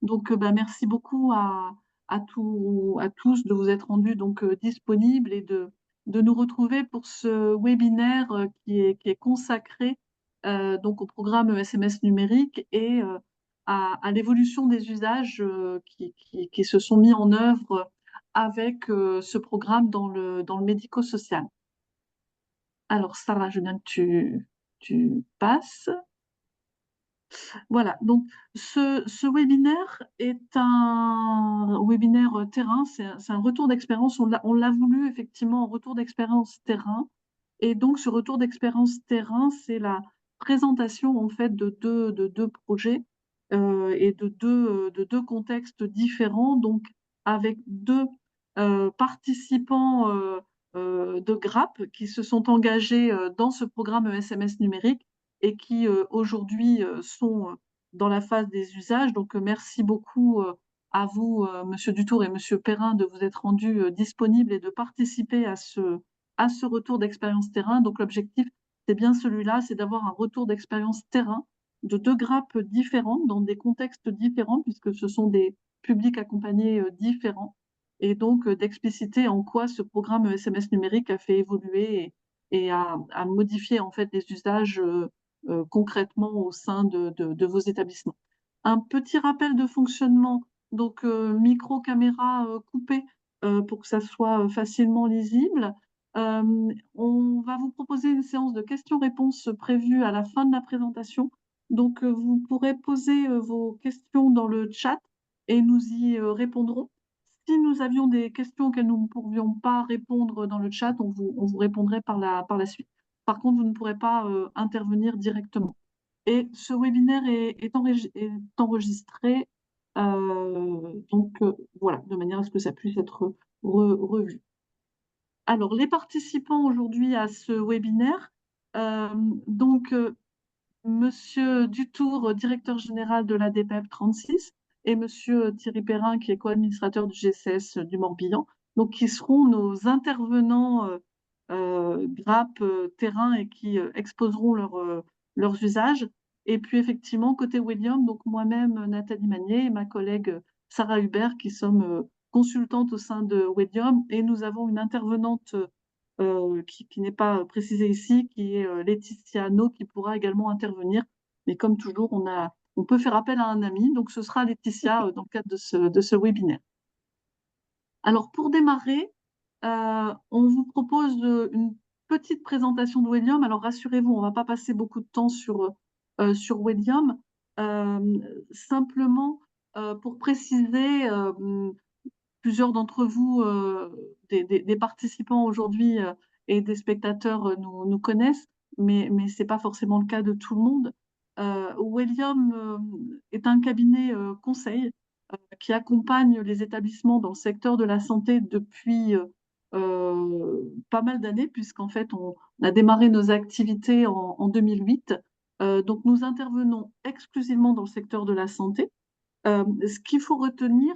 Donc, merci beaucoup à tous de vous être rendus donc disponibles et de nous retrouver pour ce webinaire qui est consacré donc au programme SMS numérique et à l'évolution des usages qui se sont mis en œuvre avec ce programme dans le médico-social. Alors, Sarah, je viens que tu passes. Voilà, donc ce webinaire est un webinaire terrain, c'est un retour d'expérience. On l'a voulu effectivement en retour d'expérience terrain. Et donc, ce retour d'expérience terrain, c'est la présentation en fait de deux projets et de deux contextes différents, donc avec deux participants de GRAP qui se sont engagés dans ce programme SMS numérique et qui aujourd'hui sont dans la phase des usages. Donc, merci beaucoup à vous, Monsieur Dutour et Monsieur Perrin, de vous être rendus disponibles et de participer à ce retour d'expérience terrain. Donc l'objectif, c'est bien celui-là, c'est d'avoir un retour d'expérience terrain de deux grappes différentes, dans des contextes différents, puisque ce sont des publics accompagnés différents, et donc d'expliciter en quoi ce programme SMS numérique a fait évoluer et a modifié en fait les usages concrètement au sein de vos établissements. Un petit rappel de fonctionnement, donc micro, caméra coupée pour que ça soit facilement lisible. On va vous proposer une séance de questions-réponses prévue à la fin de la présentation. Donc, vous pourrez poser vos questions dans le chat et nous y répondrons. Si nous avions des questions auxquelles nous ne pourrions pas répondre dans le chat, on vous répondrait par la suite. Par contre, vous ne pourrez pas intervenir directement. Et ce webinaire est enregistré, donc voilà, de manière à ce que ça puisse être revu. Alors, les participants aujourd'hui à ce webinaire, euh, donc Monsieur Dutour, directeur général de la DPEP 36, et Monsieur Thierry Perrin, qui est co-administrateur du GCS du Morbihan, donc qui seront nos intervenants grappes terrain et qui exposeront leurs usages. Et puis effectivement, côté William, donc moi-même, Nathalie Magnier et ma collègue Sarah Hubert, qui sommes consultantes au sein de William, et nous avons une intervenante qui n'est pas précisée ici, qui est Laetitia No, qui pourra également intervenir. Mais comme toujours, on peut faire appel à un ami, donc ce sera Laetitia dans le cadre de ce webinaire. Alors pour démarrer, on vous propose une petite présentation de William. Alors rassurez-vous, on ne va pas passer beaucoup de temps sur William. Simplement, pour préciser, plusieurs d'entre vous, des participants aujourd'hui et des spectateurs, nous connaissent, mais ce n'est pas forcément le cas de tout le monde. William est un cabinet conseil qui accompagne les établissements dans le secteur de la santé depuis pas mal d'années, puisqu'en fait, on a démarré nos activités en 2008. Donc, nous intervenons exclusivement dans le secteur de la santé. Ce qu'il faut retenir,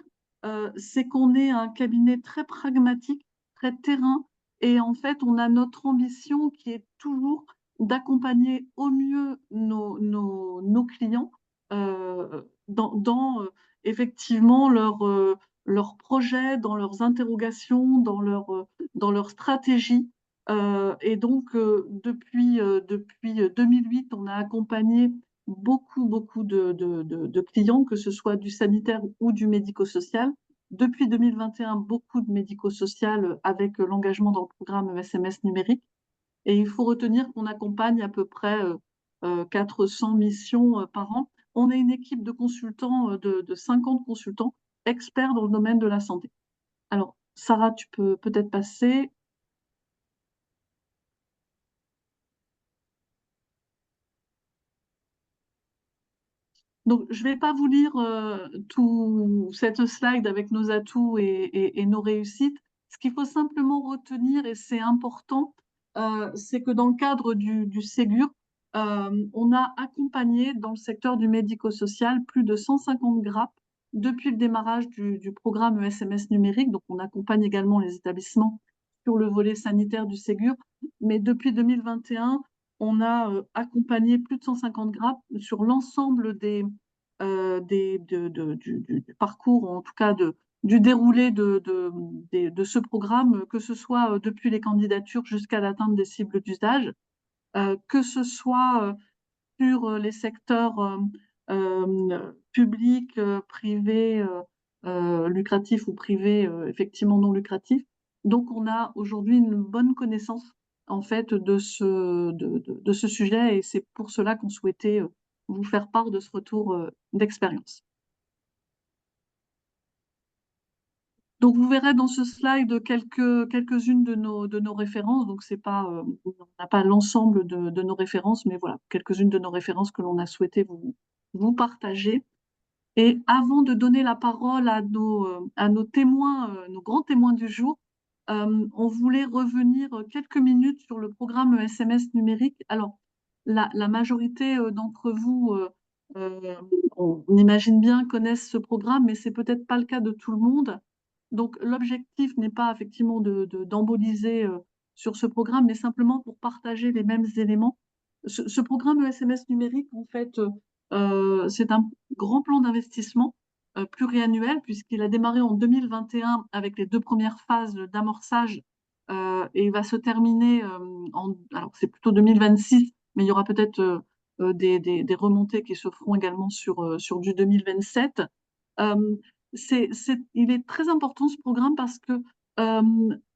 c'est qu'on est un cabinet très pragmatique, très terrain, et en fait, on a notre ambition qui est toujours d'accompagner au mieux nos clients dans effectivement leurs projets, dans leurs interrogations, dans leur stratégie. Et donc, depuis 2008, on a accompagné beaucoup de clients, que ce soit du sanitaire ou du médico-social. Depuis 2021, beaucoup de médico-social avec l'engagement dans le programme SMS numérique. Et il faut retenir qu'on accompagne à peu près 400 missions par an. On est une équipe de consultants, de 50 consultants experts dans le domaine de la santé. Alors, Sarah, tu peux peut-être passer. Donc, je ne vais pas vous lire tout cette slide avec nos atouts et nos réussites. Ce qu'il faut simplement retenir, et c'est important, c'est que dans le cadre du Ségur, on a accompagné dans le secteur du médico-social plus de 150 GRAP depuis le démarrage du programme SMS numérique. Donc, on accompagne également les établissements sur le volet sanitaire du Ségur. Mais depuis 2021, on a accompagné plus de 150 GRAP sur l'ensemble du parcours, ou en tout cas du déroulé de ce programme, que ce soit depuis les candidatures jusqu'à l'atteinte des cibles d'usage, que ce soit sur les secteurs publics, privés, lucratifs ou privés effectivement non lucratifs. Donc on a aujourd'hui une bonne connaissance en fait de ce sujet, et c'est pour cela qu'on souhaitait vous faire part de ce retour d'expérience. Donc vous verrez dans ce slide quelques-unes de nos références. Donc c'est pas, on n'a pas l'ensemble de nos références, mais voilà, quelques-unes de nos références que l'on a souhaité vous partager. Et avant de donner la parole à nos témoins, nos grands témoins du jour, on voulait revenir quelques minutes sur le programme SMS numérique. Alors, la majorité d'entre vous, euh, on imagine bien, connaissent ce programme, mais c'est peut-être pas le cas de tout le monde. Donc, l'objectif n'est pas effectivement d'emboliser sur ce programme, mais simplement pour partager les mêmes éléments. Ce programme SMS numérique, en fait, c'est un grand plan d'investissement pluriannuel, puisqu'il a démarré en 2021 avec les deux premières phases d'amorçage, et il va se terminer alors c'est plutôt 2026, mais il y aura peut-être des remontées qui se feront également sur du 2027. Euh, il est très important ce programme parce que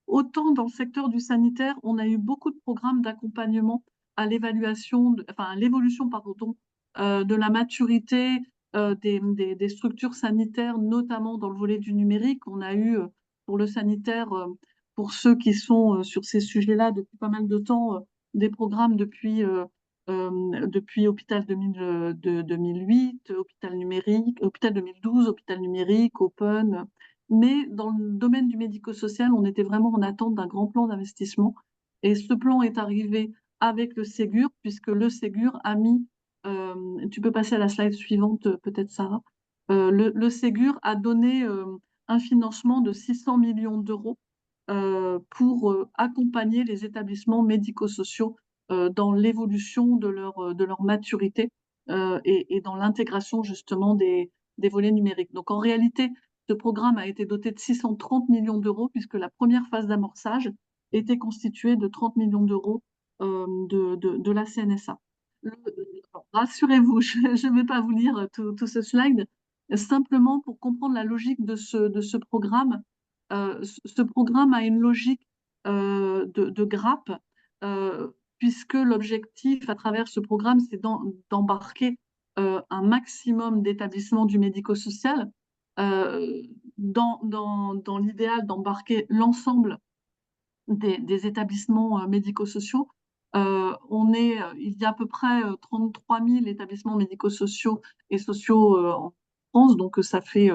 autant dans le secteur du sanitaire, on a eu beaucoup de programmes d'accompagnement à l'évaluation, enfin à l'évolution, pardon, de la maturité des structures sanitaires, notamment dans le volet du numérique. On a eu pour le sanitaire, pour ceux qui sont sur ces sujets-là depuis pas mal de temps, des programmes depuis Hôpital 2008, Hôpital numérique, Hôpital 2012, Hôpital numérique, Open. Mais dans le domaine du médico-social, on était vraiment en attente d'un grand plan d'investissement. Et ce plan est arrivé avec le Ségur, puisque le Ségur a mis, tu peux passer à la slide suivante, peut-être Sarah. Le Ségur a donné un financement de 600 millions d'euros pour accompagner les établissements médico-sociaux dans l'évolution de leur maturité et dans l'intégration justement des volets numériques. Donc en réalité, ce programme a été doté de 630 millions d'euros puisque la première phase d'amorçage était constituée de 30 millions d'euros de la CNSA. Rassurez-vous, je ne vais pas vous lire tout ce slide. Simplement pour comprendre la logique de ce programme, ce programme a une logique de grappe, euh, puisque l'objectif à travers ce programme, c'est d'embarquer un maximum d'établissements du médico-social, euh, dans l'idéal d'embarquer l'ensemble des établissements médico-sociaux. Il y a à peu près 33 000 établissements médico-sociaux et sociaux en France, donc ça fait,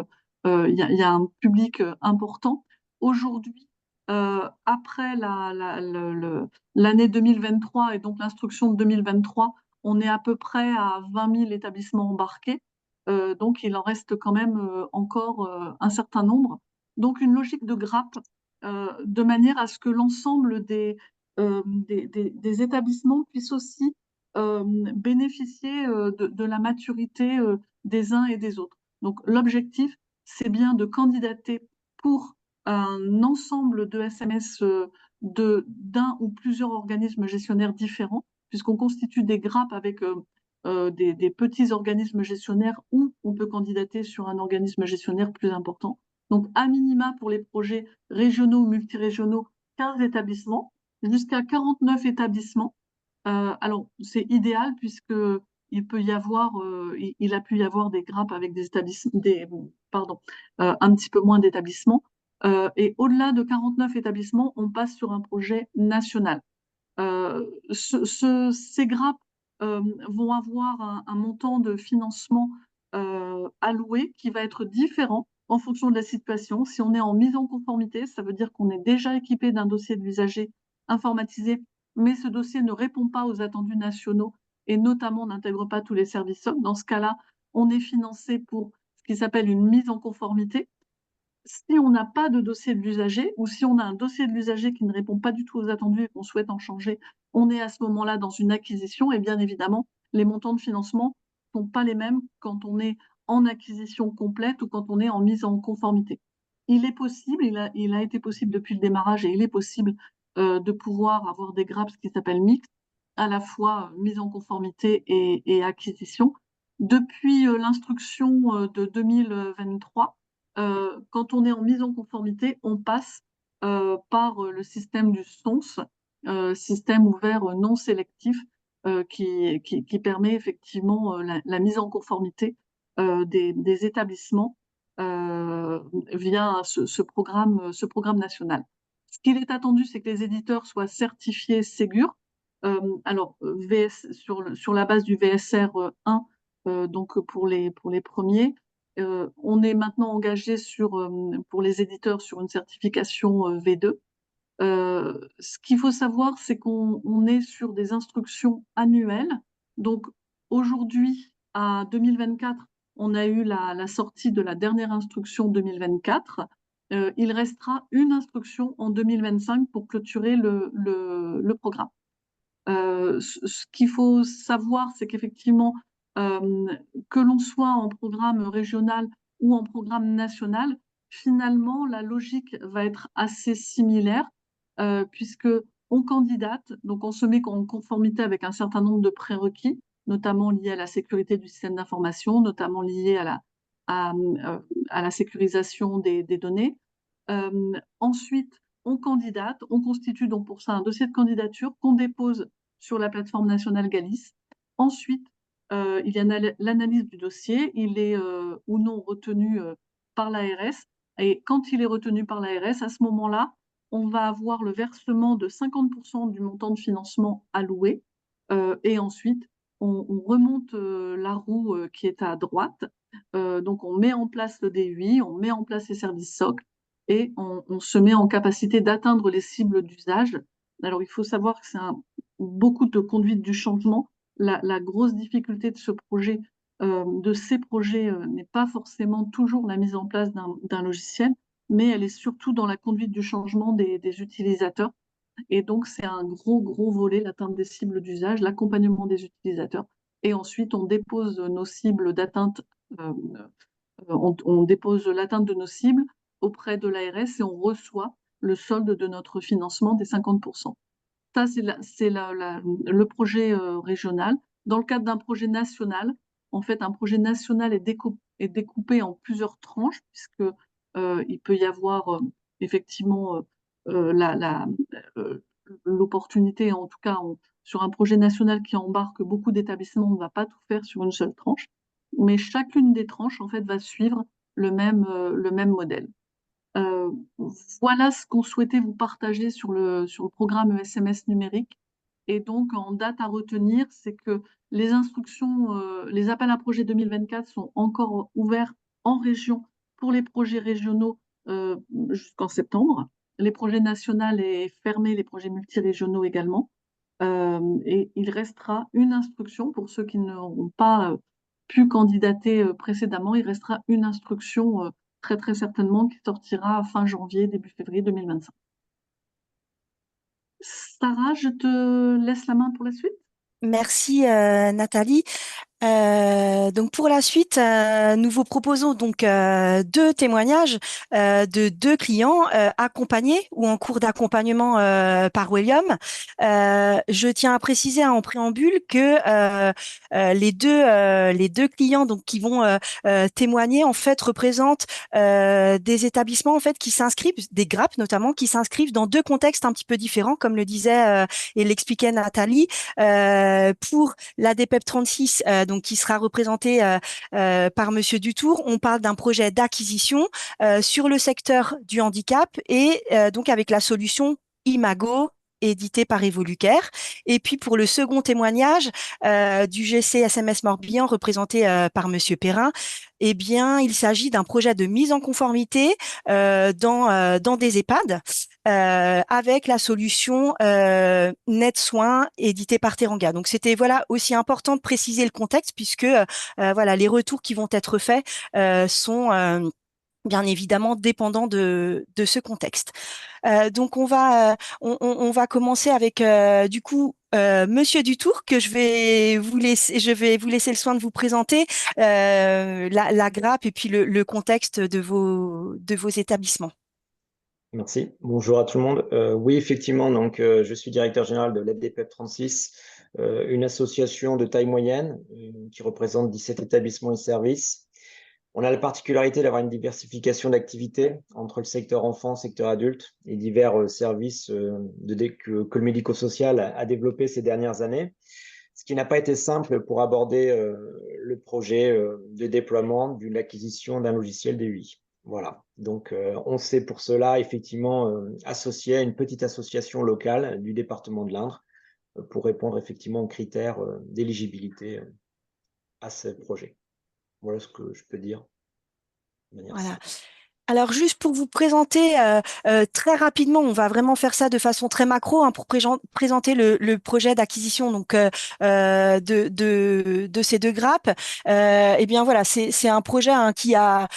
il y a un public important. Aujourd'hui, après l'année 2023 et donc l'instruction de 2023, on est à peu près à 20 000 établissements embarqués. Donc il en reste quand même encore un certain nombre. Donc une logique de grappe de manière à ce que l'ensemble des établissements puissent aussi bénéficier de la maturité des uns et des autres. Donc l'objectif, c'est bien de candidater pour un ensemble de SMS d'un ou plusieurs organismes gestionnaires différents, puisqu'on constitue des grappes avec des petits organismes gestionnaires où on peut candidater sur un organisme gestionnaire plus important. Donc, à minima pour les projets régionaux ou multirégionaux, 15 établissements, jusqu'à 49 établissements. Alors, c'est idéal puisque il a pu y avoir des grappes avec des établissements, pardon, un petit peu moins d'établissements. Et au-delà de 49 établissements, on passe sur un projet national. Ces grappes vont avoir un montant de financement alloué qui va être différent en fonction de la situation. Si on est en mise en conformité, ça veut dire qu'on est déjà équipé d'un dossier de l'usager informatisé, mais ce dossier ne répond pas aux attendus nationaux et notamment n'intègre pas tous les services SOC. Dans ce cas-là, on est financé pour ce qui s'appelle une mise en conformité. Si on n'a pas de dossier de l'usager ou si on a un dossier de l'usager qui ne répond pas du tout aux attendus et qu'on souhaite en changer, on est à ce moment-là dans une acquisition et bien évidemment, les montants de financement ne sont pas les mêmes quand on est en acquisition complète ou quand on est en mise en conformité. Il est possible, il a été possible depuis le démarrage et il est possible de pouvoir avoir des GRAPS qui s'appellent mixtes, à la fois mise en conformité et acquisition. Depuis l'instruction de 2023, quand on est en mise en conformité, on passe par le système du SONS, système ouvert non sélectif, qui permet effectivement la mise en conformité des établissements via ce programme national. Ce qu'il est attendu, c'est que les éditeurs soient certifiés Ségur. Alors, sur la base du VSR 1, donc pour les premiers, on est maintenant engagé pour les éditeurs sur une certification V2. Ce qu'il faut savoir, c'est qu'on est sur des instructions annuelles. Donc aujourd'hui, à 2024, on a eu la sortie de la dernière instruction 2024. Il restera une instruction en 2025 pour clôturer le programme. Ce qu'il faut savoir, c'est qu'effectivement, que l'on soit en programme régional ou en programme national, finalement, la logique va être assez similaire, puisque on candidate, donc on se met en conformité avec un certain nombre de prérequis, notamment liés à la sécurité du système d'information, notamment liés à la sécurisation des données. Ensuite, on candidate, on constitue donc pour ça un dossier de candidature qu'on dépose sur la plateforme nationale Galis. Ensuite, il y a l'analyse du dossier, il est ou non retenu par l'ARS. Et quand il est retenu par l'ARS, à ce moment-là, on va avoir le versement de 50% du montant de financement alloué. Et ensuite, on remonte la roue qui est à droite. Donc, on met en place le DUI, on met en place les services SOC et on se met en capacité d'atteindre les cibles d'usage. Alors, il faut savoir que c'est beaucoup de conduite du changement. La grosse difficulté de de ces projets, n'est pas forcément toujours la mise en place d'un logiciel, mais elle est surtout dans la conduite du changement des utilisateurs. Et donc, c'est un gros volet, l'atteinte des cibles d'usage, l'accompagnement des utilisateurs. Et ensuite, on dépose nos cibles d'atteinte, on dépose l'atteinte de nos cibles auprès de l'ARS et on reçoit le solde de notre financement des 50%. Ça, c'est le projet régional. Dans le cadre d'un projet national, en fait, un projet national est découpé en plusieurs tranches, puisque il peut y avoir effectivement l'opportunité, en tout cas sur un projet national qui embarque beaucoup d'établissements, on ne va pas tout faire sur une seule tranche, mais chacune des tranches, en fait, va suivre le même modèle. Euh, voilà ce qu'on souhaitait vous partager sur le programme SMS numérique. Et donc, en date à retenir, c'est que les instructions, les appels à projets 2024 sont encore ouverts en région pour les projets régionaux jusqu'en septembre. Les projets nationaux est fermé, les projets multirégionaux également. Et il restera une instruction pour ceux qui n'auront pas pu candidater précédemment. Il restera une instruction très certainement qui sortira fin janvier, début février 2025. Sarah, je te laisse la main pour la suite. Merci Nathalie. Donc pour la suite, nous vous proposons donc deux témoignages de deux clients accompagnés ou en cours d'accompagnement par William. Je tiens à préciser en préambule que les deux clients donc qui vont témoigner en fait représentent des établissements en fait qui s'inscrivent, des GRAP notamment, qui s'inscrivent dans deux contextes un petit peu différents, comme le disait et l'expliquait Nathalie. Pour la DPEP 36, donc qui sera représenté par Monsieur Dutour, on parle d'un projet d'acquisition sur le secteur du handicap et donc avec la solution Imago édité par Evolucare. Et puis pour le second témoignage du GC SMS Morbihan représenté par Monsieur Perrin, eh bien, il s'agit d'un projet de mise en conformité dans des EHPAD avec la solution NetSoin éditée par Teranga. Donc c'était voilà aussi important de préciser le contexte puisque voilà les retours qui vont être faits sont bien évidemment dépendant de ce contexte. Donc on va commencer avec du coup Monsieur Dutour, que je vais vous laisser le soin de vous présenter la grappe et puis le contexte de vos établissements. Merci. Bonjour à tout le monde. Oui, effectivement, donc je suis directeur général de l'FDPEP 36, une association de taille moyenne qui représente 17 établissements et services. On a la particularité d'avoir une diversification d'activités entre le secteur enfant, secteur adulte et divers services que le médico-social a développé ces dernières années, ce qui n'a pas été simple pour aborder le projet de déploiement d'une acquisition d'un logiciel DUI. Voilà, donc on s'est pour cela effectivement associé à une petite association locale du département de l'Indre pour répondre effectivement aux critères d'éligibilité à ce projet. Voilà ce que je peux dire de manière Voilà. simple. Alors juste pour vous présenter très rapidement, on va vraiment faire ça de façon très macro hein, pour présenter le projet d'acquisition donc de ces deux grappes. Eh bien voilà, c'est un projet hein, qui a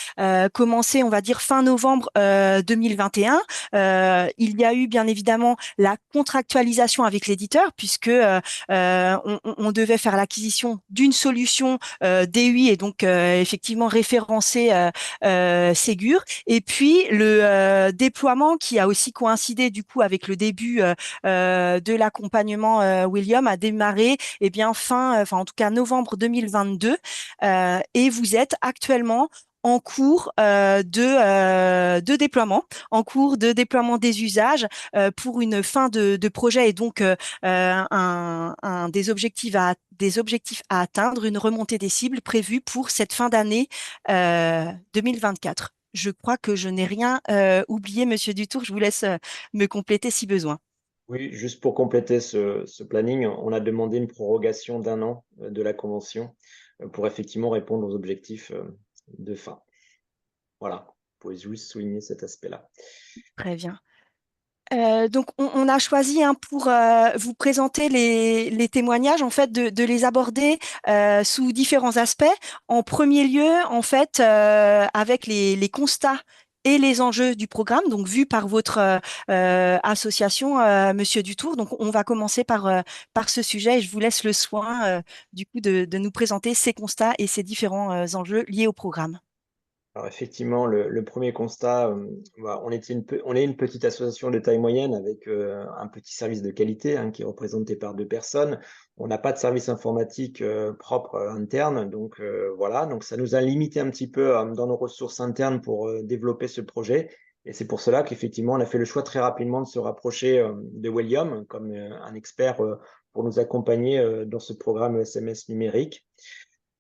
commencé, on va dire fin novembre 2021. Il y a eu bien évidemment la contractualisation avec l'éditeur puisque on devait faire l'acquisition d'une solution DUI et donc effectivement référencée Ségur. Et puis le déploiement qui a aussi coïncidé du coup avec le début de l'accompagnement William a démarré eh bien enfin en tout cas novembre 2022 et vous êtes actuellement en cours de déploiement, en cours de déploiement des usages pour une fin de projet et donc des objectifs à atteindre, une remontée des cibles prévue pour cette fin d'année 2024. Je crois que je n'ai rien oublié, Monsieur Dutour. Je vous laisse me compléter si besoin. Oui, juste pour compléter ce planning, on a demandé une prorogation d'un an de la convention pour effectivement répondre aux objectifs de fin. Voilà, vous pouvez juste souligner cet aspect-là. Très bien. Donc, on a choisi hein, pour vous présenter les témoignages, en fait, de les aborder sous différents aspects. En premier lieu, en fait, avec les constats et les enjeux du programme, donc vus par votre association, Monsieur Dutour. Donc, on va commencer par ce sujet et je vous laisse le soin, du coup, de nous présenter ces constats et ces différents enjeux liés au programme. Alors effectivement, le premier constat, on est une petite association de taille moyenne avec un petit service de qualité hein, qui est représenté par 2 personnes. On n'a pas de service informatique propre interne, donc voilà, donc ça nous a limité un petit peu dans nos ressources internes pour développer ce projet. Et c'est pour cela qu'effectivement, on a fait le choix très rapidement de se rapprocher de William comme un expert pour nous accompagner dans ce programme SMS numérique.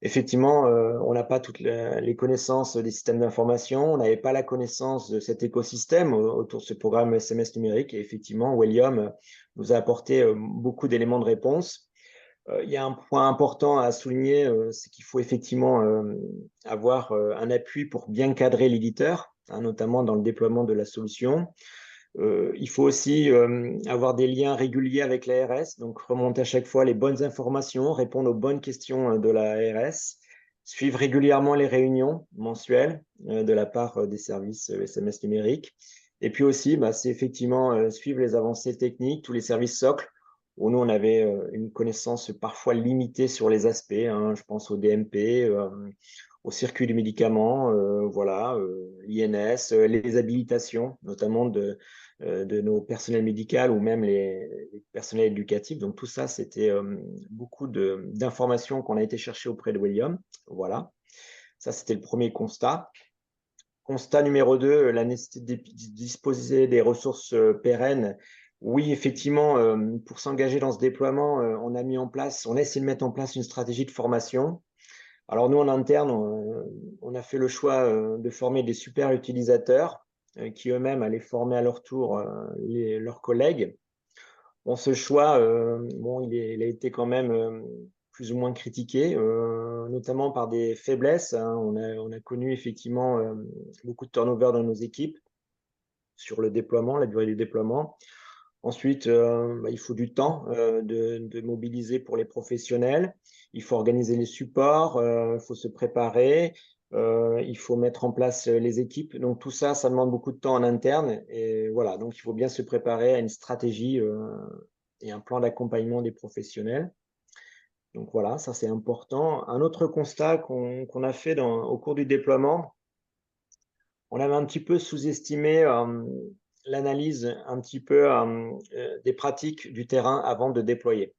Effectivement, on n'a pas toutes les connaissances des systèmes d'information, on n'avait pas la connaissance de cet écosystème autour de ce programme SMS numérique. Et effectivement, William nous a apporté beaucoup d'éléments de réponse. Il y a un point important à souligner, c'est qu'il faut effectivement avoir un appui pour bien cadrer l'éditeur, hein, notamment dans le déploiement de la solution. Il faut aussi avoir des liens réguliers avec l'ARS, donc remonter à chaque fois les bonnes informations, répondre aux bonnes questions de la ARS, suivre régulièrement les réunions mensuelles de la part des services SMS numériques. Et puis aussi, c'est effectivement suivre les avancées techniques, tous les services socles, où nous, on avait une connaissance parfois limitée sur les aspects. Hein, je pense au DMP, au circuit du médicament, voilà, l'INS, les habilitations, notamment de nos personnels médicaux ou même les personnels éducatifs. Donc tout ça, c'était beaucoup d'informations qu'on a été chercher auprès de William. Voilà, ça c'était le premier constat. Constat numéro 2, la nécessité de disposer des ressources pérennes. Oui, effectivement, pour s'engager dans ce déploiement, on a essayé de mettre en place une stratégie de formation. Alors nous, en interne, on a fait le choix de former des super utilisateurs qui eux-mêmes allaient former à leur tour leurs collègues. Bon, ce choix, il a été quand même plus ou moins critiqué, notamment par des faiblesses. Hein. On a connu effectivement beaucoup de turnover dans nos équipes sur le déploiement, la durée du déploiement. Ensuite, il faut du temps de mobiliser pour les professionnels. Il faut organiser les supports, il faut se préparer. Il faut mettre en place les équipes. Donc tout ça, ça demande beaucoup de temps en interne. Et voilà, donc il faut bien se préparer à une stratégie et un plan d'accompagnement des professionnels. Donc voilà, ça c'est important. Un autre constat qu'on a fait au cours du déploiement, on avait un petit peu sous-estimé l'analyse un petit peu des pratiques du terrain avant de déployer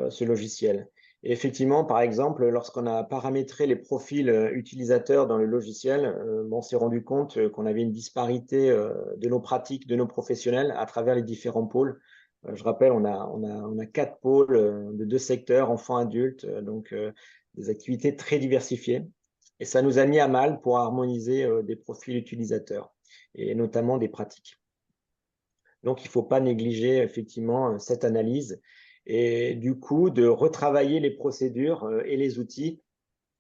ce logiciel. Et effectivement, par exemple, lorsqu'on a paramétré les profils utilisateurs dans le logiciel, on s'est rendu compte qu'on avait une disparité de nos pratiques, de nos professionnels à travers les différents pôles. Je rappelle, on a 4 pôles de 2 secteurs, enfants, adultes, donc des activités très diversifiées. Et ça nous a mis à mal pour harmoniser des profils utilisateurs et notamment des pratiques. Donc, il ne faut pas négliger effectivement cette analyse et du coup de retravailler les procédures et les outils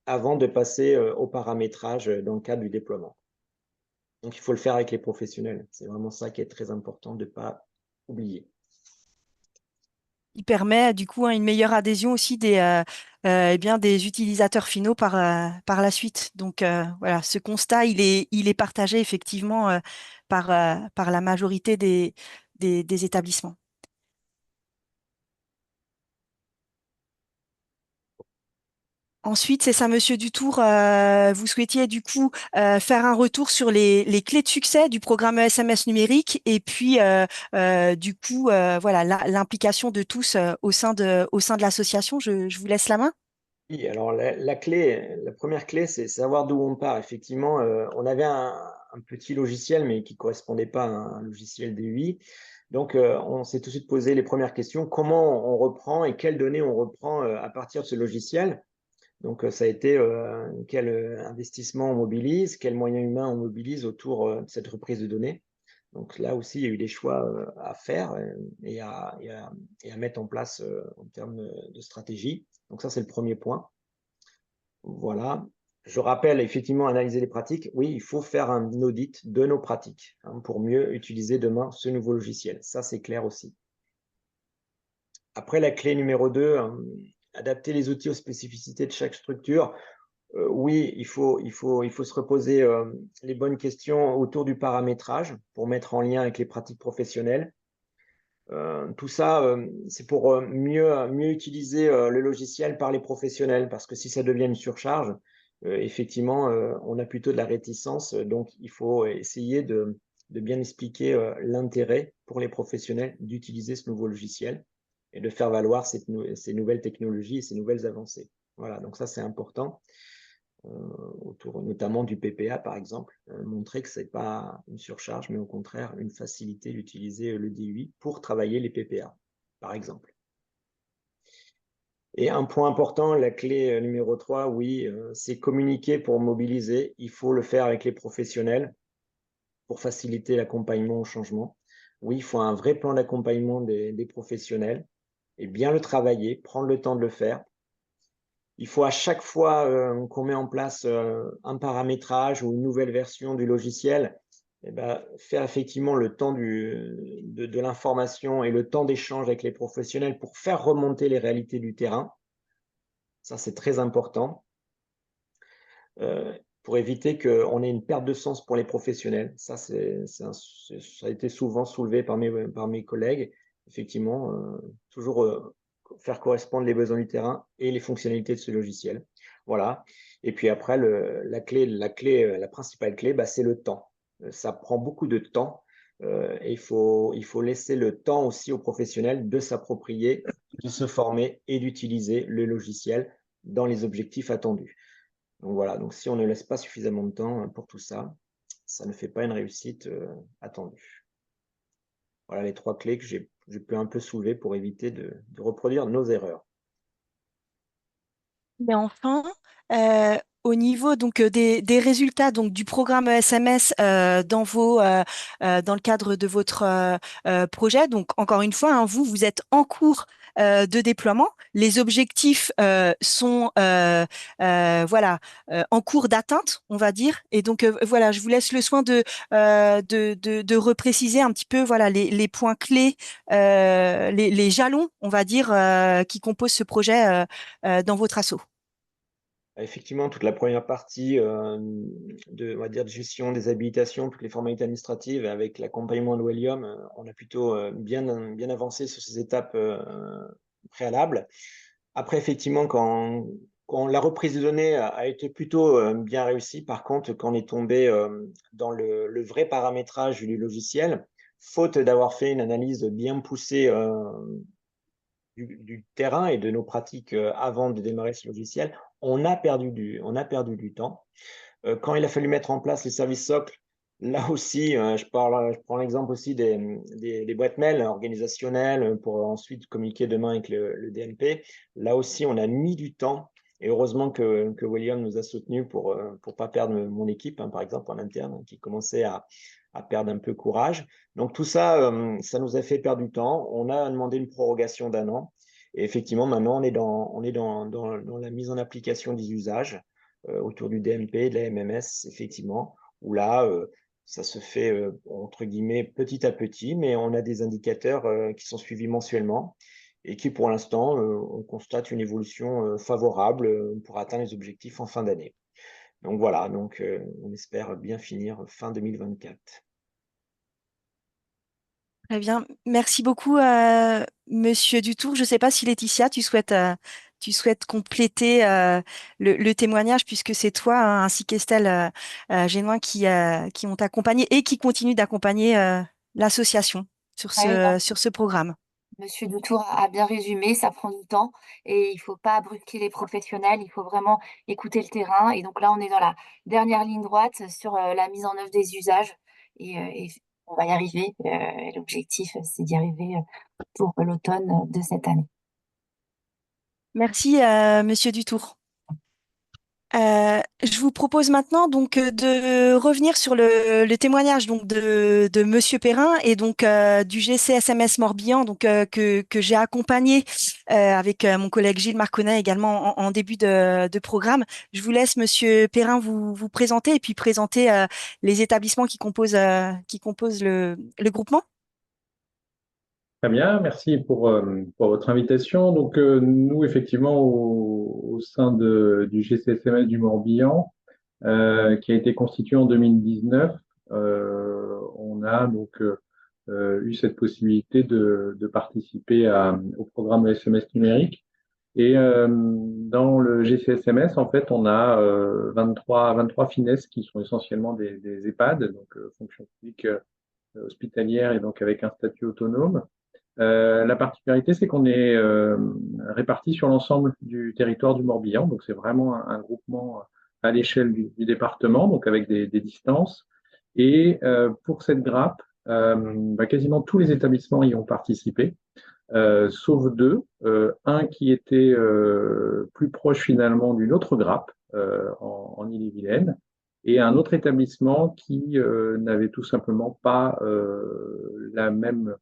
avant de passer au paramétrage dans le cadre du déploiement. Donc, il faut le faire avec les professionnels. C'est vraiment ça qui est très important de ne pas oublier. Il permet du coup une meilleure adhésion aussi eh bien, des utilisateurs finaux par la suite. Donc voilà, ce constat, il est partagé effectivement par la majorité des établissements. Ensuite, c'est ça, Monsieur Dutour. Vous souhaitiez du coup faire un retour sur les clés de succès du programme SMS numérique et puis du coup voilà l'implication de tous au sein de l'association. Je vous laisse la main. Oui, alors la première clé, c'est savoir d'où on part. Effectivement, on avait un petit logiciel, mais qui ne correspondait pas à un logiciel DUI. Donc, on s'est tout de suite posé les premières questions. Comment on reprend et quelles données on reprend à partir de ce logiciel? Donc, ça a été quel investissement on mobilise, quels moyens humains on mobilise autour de cette reprise de données. Donc là aussi, il y a eu des choix à faire et à mettre en place en termes de stratégie. Donc ça, c'est le premier point. Voilà. Je rappelle, effectivement, analyser les pratiques. Oui, il faut faire un audit de nos pratiques pour mieux utiliser demain ce nouveau logiciel. Ça, c'est clair aussi. Après, la clé numéro 2, adapter les outils aux spécificités de chaque structure. Oui, il faut se reposer les bonnes questions autour du paramétrage pour mettre en lien avec les pratiques professionnelles. Tout ça, c'est pour mieux utiliser le logiciel par les professionnels, parce que si ça devient une surcharge, effectivement, on a plutôt de la réticence. Donc, il faut essayer de bien expliquer l'intérêt pour les professionnels d'utiliser ce nouveau logiciel et de faire valoir ces nouvelles technologies et ces nouvelles avancées. Voilà, donc ça, c'est important. Autour notamment du PPA, par exemple, montrer que ce n'est pas une surcharge, mais au contraire une facilité d'utiliser le DUI pour travailler les PPA, par exemple. Et un point important, la clé numéro 3, oui, c'est communiquer pour mobiliser. Il faut le faire avec les professionnels pour faciliter l'accompagnement au changement. Oui, il faut un vrai plan d'accompagnement des professionnels et bien le travailler, prendre le temps de le faire. Il faut à chaque fois qu'on met en place un paramétrage ou une nouvelle version du logiciel, eh ben, faire effectivement le temps de l'information et le temps d'échange avec les professionnels pour faire remonter les réalités du terrain. Ça, c'est très important pour éviter qu'on ait une perte de sens pour les professionnels. Ça, ça a été souvent soulevé par mes collègues. Effectivement, toujours faire correspondre les besoins du terrain et les fonctionnalités de ce logiciel. Voilà. Et puis après, la principale clé, bah, c'est le temps. Ça prend beaucoup de temps et il faut laisser le temps aussi aux professionnels de s'approprier, de se former et d'utiliser le logiciel dans les objectifs attendus. Donc voilà, donc si on ne laisse pas suffisamment de temps pour tout ça, ça ne fait pas une réussite attendue. Voilà les 3 clés que j'ai pu un peu soulever pour éviter de reproduire nos erreurs. Et enfin, au niveau donc des résultats donc du programme SMS dans le cadre de votre projet. Donc encore une fois, hein, vous êtes en cours de déploiement. Les objectifs sont voilà en cours d'atteinte, on va dire. Et donc voilà, je vous laisse le soin de repréciser un petit peu voilà les points clés, les jalons, on va dire, qui composent ce projet dans votre asso. Effectivement, toute la première partie on va dire, de gestion des habilitations, toutes les formalités administratives avec l'accompagnement de William, on a plutôt bien avancé sur ces étapes préalables. Après, effectivement, quand la reprise de données a été plutôt bien réussie, par contre, quand on est tombé dans le vrai paramétrage du logiciel, faute d'avoir fait une analyse bien poussée du terrain et de nos pratiques avant de démarrer ce logiciel, on a perdu du temps. Quand il a fallu mettre en place les services socles, là aussi, je prends l'exemple aussi des boîtes mail organisationnelles pour ensuite communiquer demain avec le DMP. Là aussi, on a mis du temps et heureusement que William nous a soutenus pour pas perdre mon équipe, hein, par exemple, en interne, hein, qui commençait à perdre un peu courage. Donc tout ça, ça nous a fait perdre du temps. On a demandé une prorogation d'1 an. Et effectivement, maintenant, on est dans la mise en application des usages autour du DMP, de la MMS, effectivement, où là, ça se fait, entre guillemets, petit à petit, mais on a des indicateurs qui sont suivis mensuellement et qui, pour l'instant, on constate une évolution favorable pour atteindre les objectifs en fin d'année. Donc voilà, donc, on espère bien finir fin 2024. Très bien. Merci beaucoup, Monsieur Dutour. Je ne sais pas si Laetitia, tu souhaites compléter le témoignage puisque c'est toi, hein, ainsi qu'Estelle Génoin qui ont accompagné et qui continuent d'accompagner l'association Ouais, non, sur ce programme. Monsieur Dutour a bien résumé, ça prend du temps et il faut pas brusquer les professionnels, il faut vraiment écouter le terrain. Et donc là, on est dans la dernière ligne droite sur la mise en œuvre des usages et on va y arriver. L'objectif, c'est d'y arriver pour l'automne de cette année. Merci, Monsieur Dutour. Je vous propose maintenant donc de revenir sur le témoignage donc de Monsieur Perrin et donc du GCSMS Morbihan donc que j'ai accompagné avec mon collègue Gilles Marconnet également en début de programme. Je vous laisse Monsieur Perrin vous présenter et puis présenter les établissements qui composent le groupement. Très bien, merci pour votre invitation. Donc, nous, effectivement, au sein du GCSMS du Morbihan, qui a été constitué en 2019, on a donc eu cette possibilité de participer au programme SMS numérique. Et dans le GCSMS, en fait, on a 23 finesses qui sont essentiellement des EHPAD, donc fonction publique hospitalière et donc avec un statut autonome. La particularité, c'est qu'on est répartis sur l'ensemble du territoire du Morbihan, donc c'est vraiment un groupement à l'échelle du département, donc avec des distances. Et pour cette grappe, quasiment tous les établissements y ont participé, sauf deux. Un qui était plus proche finalement d'une autre grappe en Ille-et-Vilaine, et un autre établissement qui n'avait tout simplement pas la même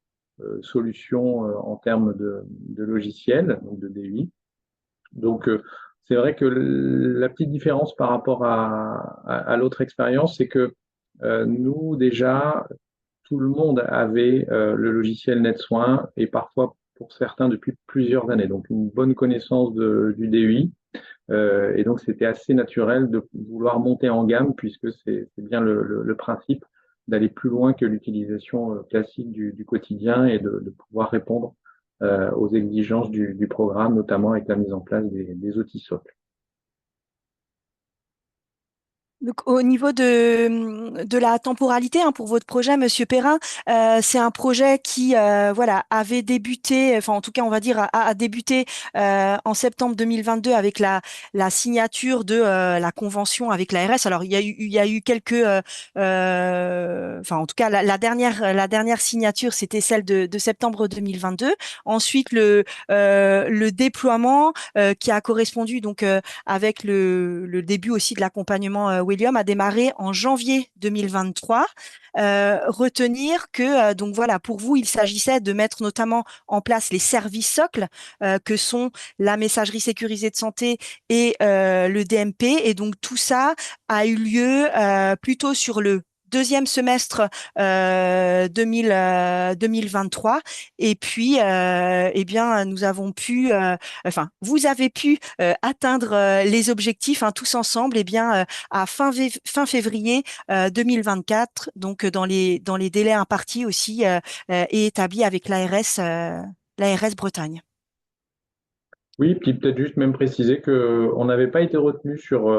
solution en termes de logiciel, donc de DUI. Donc, c'est vrai que la petite différence par rapport à l'autre expérience, c'est que nous, déjà, tout le monde avait le logiciel NetSoin et parfois, pour certains, depuis plusieurs années. Donc, une bonne connaissance du DUI. Et donc, c'était assez naturel de vouloir monter en gamme puisque c'est bien le principe d'aller plus loin que l'utilisation classique du quotidien et de pouvoir répondre aux exigences du programme, notamment avec la mise en place des outils socles. Donc, au niveau de la temporalité hein, pour votre projet, Monsieur Perrin, c'est un projet qui voilà avait débuté, enfin en tout cas on va dire a débuté en septembre 2022 avec la signature de la convention avec l'ARS. Alors il y a eu quelques, enfin en tout cas la dernière signature c'était celle de septembre 2022. Ensuite le déploiement qui a correspondu donc avec le début aussi de l'accompagnement William a démarré en janvier 2023. Retenir que donc voilà pour vous il s'agissait de mettre notamment en place les services socles que sont la messagerie sécurisée de santé et le DMP et donc tout ça a eu lieu plutôt sur le deuxième semestre 2023. Et puis, eh bien, nous avons pu, enfin, vous avez pu atteindre les objectifs tous ensemble, eh bien, à fin février 2024, donc dans les délais impartis aussi et établis avec l'ARS Bretagne. Oui, puis peut-être juste même préciser qu'on n'avait pas été retenu sur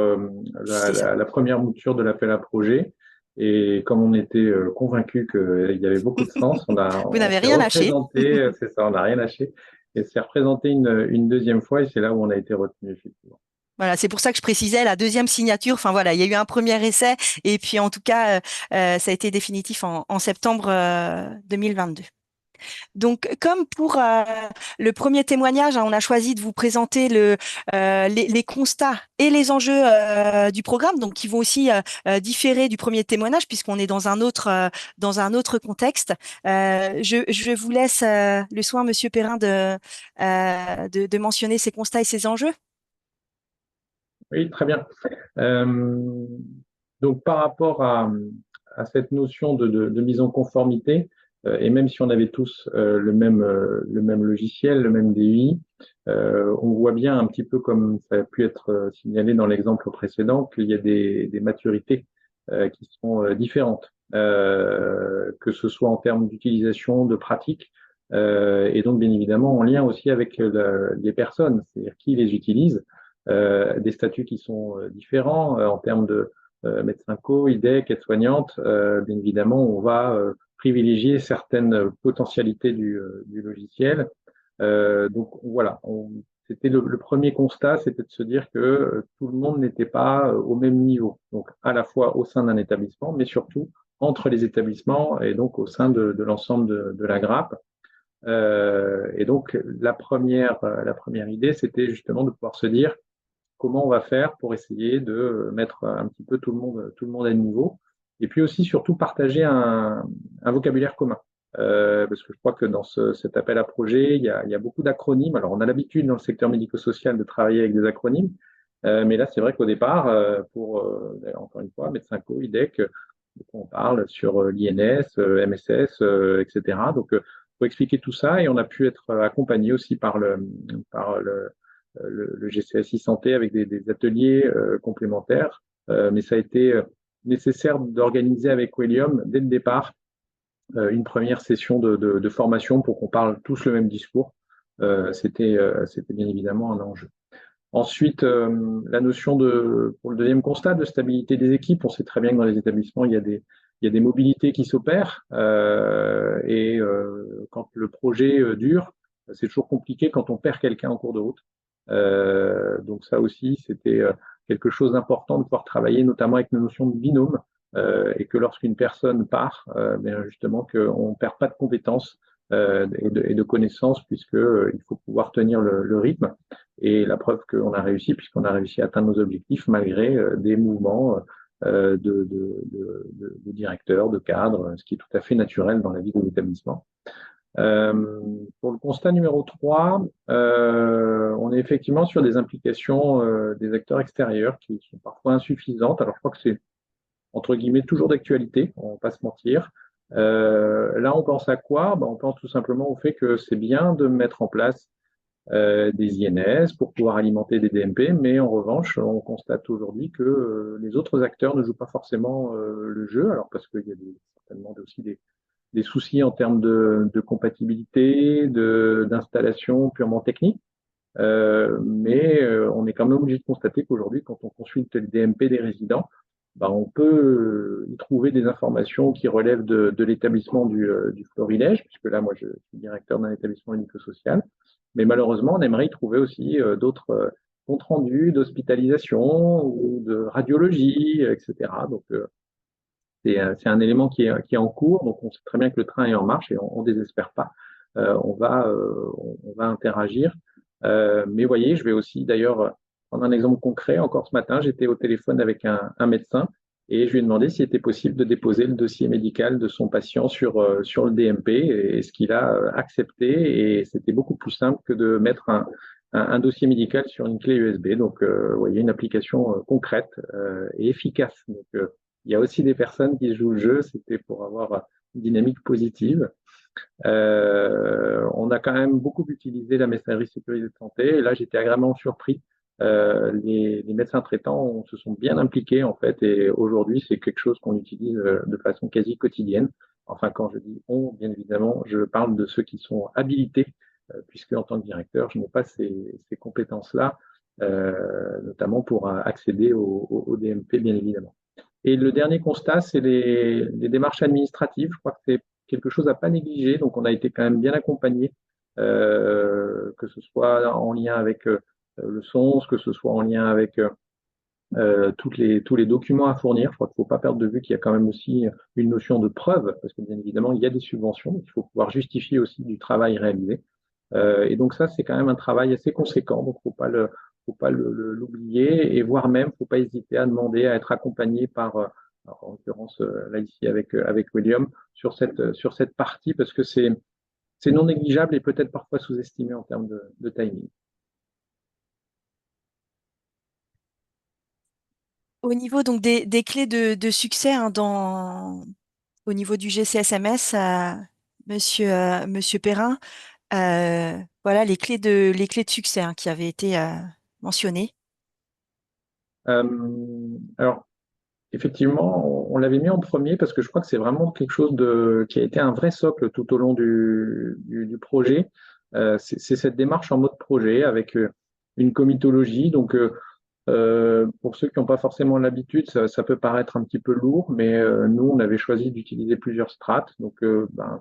C'est ça. la première mouture de l'appel à projet. Et comme on était convaincu qu'il y avait beaucoup de sens, Vous on n'avez s'est rien lâché. représenté, c'est ça, on n'a rien lâché, et s'est représenté une deuxième fois, et c'est là où on a été retenu, effectivement. Voilà, c'est pour ça que je précisais la deuxième signature. Enfin voilà, il y a eu un premier essai et puis en tout cas, ça a été définitif en septembre 2022. Donc, comme pour le premier témoignage, on a choisi de vous présenter les constats et les enjeux du programme, donc qui vont aussi différer du premier témoignage puisqu'on est dans un autre contexte. Je vous laisse le soin, Monsieur Perrin, de mentionner ces constats et ces enjeux. Oui, très bien. Euh, donc, par rapport à cette notion de mise en conformité, et même si on avait tous le même logiciel, le même DUI, on voit bien un petit peu comme ça a pu être signalé dans l'exemple précédent qu'il y a des maturités qui sont différentes, que ce soit en termes d'utilisation, de pratique, et donc bien évidemment en lien aussi avec les personnes, c'est-à-dire qui les utilise, des statuts qui sont différents en termes de médecin co, IDEC, aide-soignante. Bien évidemment, on va privilégier certaines potentialités du logiciel. Donc voilà, c'était le premier constat, c'était de se dire que tout le monde n'était pas au même niveau. Donc à la fois au sein d'un établissement, mais surtout entre les établissements et donc au sein de l'ensemble de la grappe. Et donc la première idée, c'était justement de pouvoir se dire comment on va faire pour essayer de mettre un petit peu tout le monde à niveau. Et puis aussi, surtout, partager un vocabulaire commun. Parce que je crois que dans cet appel à projet, il y a beaucoup d'acronymes. Alors, on a l'habitude dans le secteur médico-social de travailler avec des acronymes. Mais là, c'est vrai qu'au départ, encore une fois, médecin co, IDEC, on parle sur l'INS, MSS, etc. Donc, il faut expliquer tout ça et on a pu être accompagné aussi par le GCSI Santé avec des ateliers complémentaires. Mais ça a été nécessaire d'organiser avec William dès le départ une première session de formation pour qu'on parle tous le même discours. C'était bien évidemment un enjeu. Ensuite, la notion pour le deuxième constat de stabilité des équipes, on sait très bien que dans les établissements, il y a des mobilités qui s'opèrent et quand le projet dure, c'est toujours compliqué quand on perd quelqu'un en cours de route. Donc ça aussi, c'était quelque chose d'important de pouvoir travailler notamment avec la notion de binôme et que lorsqu'une personne part, bien justement qu'on ne perd pas de compétences et de connaissances puisqu'il faut pouvoir tenir le rythme. Et la preuve qu'on a réussi, puisqu'on a réussi à atteindre nos objectifs malgré des mouvements de directeurs, de cadres, ce qui est tout à fait naturel dans la vie de l'établissement. Pour le constat numéro 3, on est effectivement sur des implications des acteurs extérieurs qui sont parfois insuffisantes. Alors, je crois que c'est, entre guillemets, toujours d'actualité, on ne va pas se mentir. Là, on pense à quoi? On pense tout simplement au fait que c'est bien de mettre en place des INS pour pouvoir alimenter des DMP, mais en revanche, on constate aujourd'hui que les autres acteurs ne jouent pas forcément le jeu, alors parce qu'il y a certainement aussi des soucis en termes de compatibilité, d'installation purement technique. Mais on est quand même obligé de constater qu'aujourd'hui, quand on consulte les DMP des résidents, on peut y trouver des informations qui relèvent de l'établissement du florilège, puisque là, moi, je suis directeur d'un établissement médico-social. Mais malheureusement, on aimerait y trouver aussi d'autres comptes rendus d'hospitalisation ou de radiologie, etc. Donc, c'est un élément qui est en cours, donc on sait très bien que le train est en marche et on ne désespère pas. On va interagir. Mais voyez, je vais aussi d'ailleurs prendre un exemple concret. Encore ce matin, j'étais au téléphone avec un médecin et je lui ai demandé s'il était possible de déposer le dossier médical de son patient sur le DMP et ce qu'il a accepté. Et c'était beaucoup plus simple que de mettre un dossier médical sur une clé USB. Donc, vous voyez, une application concrète et efficace. Donc, il y a aussi des personnes qui jouent le jeu, c'était pour avoir une dynamique positive. On a quand même beaucoup utilisé la messagerie sécurisée de santé. Et là, j'étais agréablement surpris. Les médecins traitants se sont bien impliqués en fait, et aujourd'hui, c'est quelque chose qu'on utilise de façon quasi quotidienne. Enfin, quand je dis on, bien évidemment, je parle de ceux qui sont habilités, puisque en tant que directeur, je n'ai pas ces compétences-là, notamment pour accéder au DMP, bien évidemment. Et le dernier constat, c'est les démarches administratives. Je crois que c'est quelque chose à pas négliger. Donc, on a été quand même bien accompagné, que ce soit en lien avec le SONS, que ce soit en lien avec tous les documents à fournir. Je crois qu'il ne faut pas perdre de vue qu'il y a quand même aussi une notion de preuve, parce que bien évidemment, il y a des subventions, donc il faut pouvoir justifier aussi du travail réalisé. Et donc ça, c'est quand même un travail assez conséquent, donc faut pas l'oublier, et voire même, faut pas hésiter à demander à être accompagné par, en l'occurrence là ici avec William, sur cette partie, parce que c'est non négligeable et peut-être parfois sous-estimé en termes de timing. Au niveau donc des clés de succès hein, au niveau du GCSMS, Monsieur Perrin, voilà les clés de succès hein, qui avaient été mentionnées. Alors, effectivement, on l'avait mis en premier parce que je crois que c'est vraiment quelque chose qui a été un vrai socle tout au long du projet. C'est cette démarche en mode projet avec une comitologie. Donc, pour ceux qui n'ont pas forcément l'habitude, ça peut paraître un petit peu lourd, mais nous, on avait choisi d'utiliser plusieurs strates. Donc,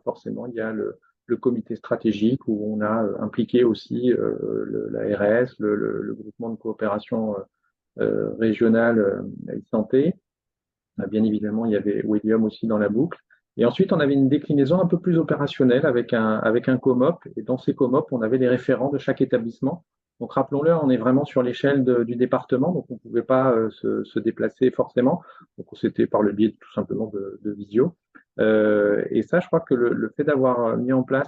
forcément, il y a le comité stratégique où on a impliqué aussi l'ARS, le groupement de coopération régionale santé. Bien évidemment, il y avait William aussi dans la boucle. Et ensuite, on avait une déclinaison un peu plus opérationnelle avec un COMOP. Et dans ces COMOP, on avait les référents de chaque établissement. Donc, rappelons-le, on est vraiment sur l'échelle du département, donc on ne pouvait pas se déplacer forcément. Donc, c'était par le biais tout simplement de visio. Et ça, je crois que le fait d'avoir mis en place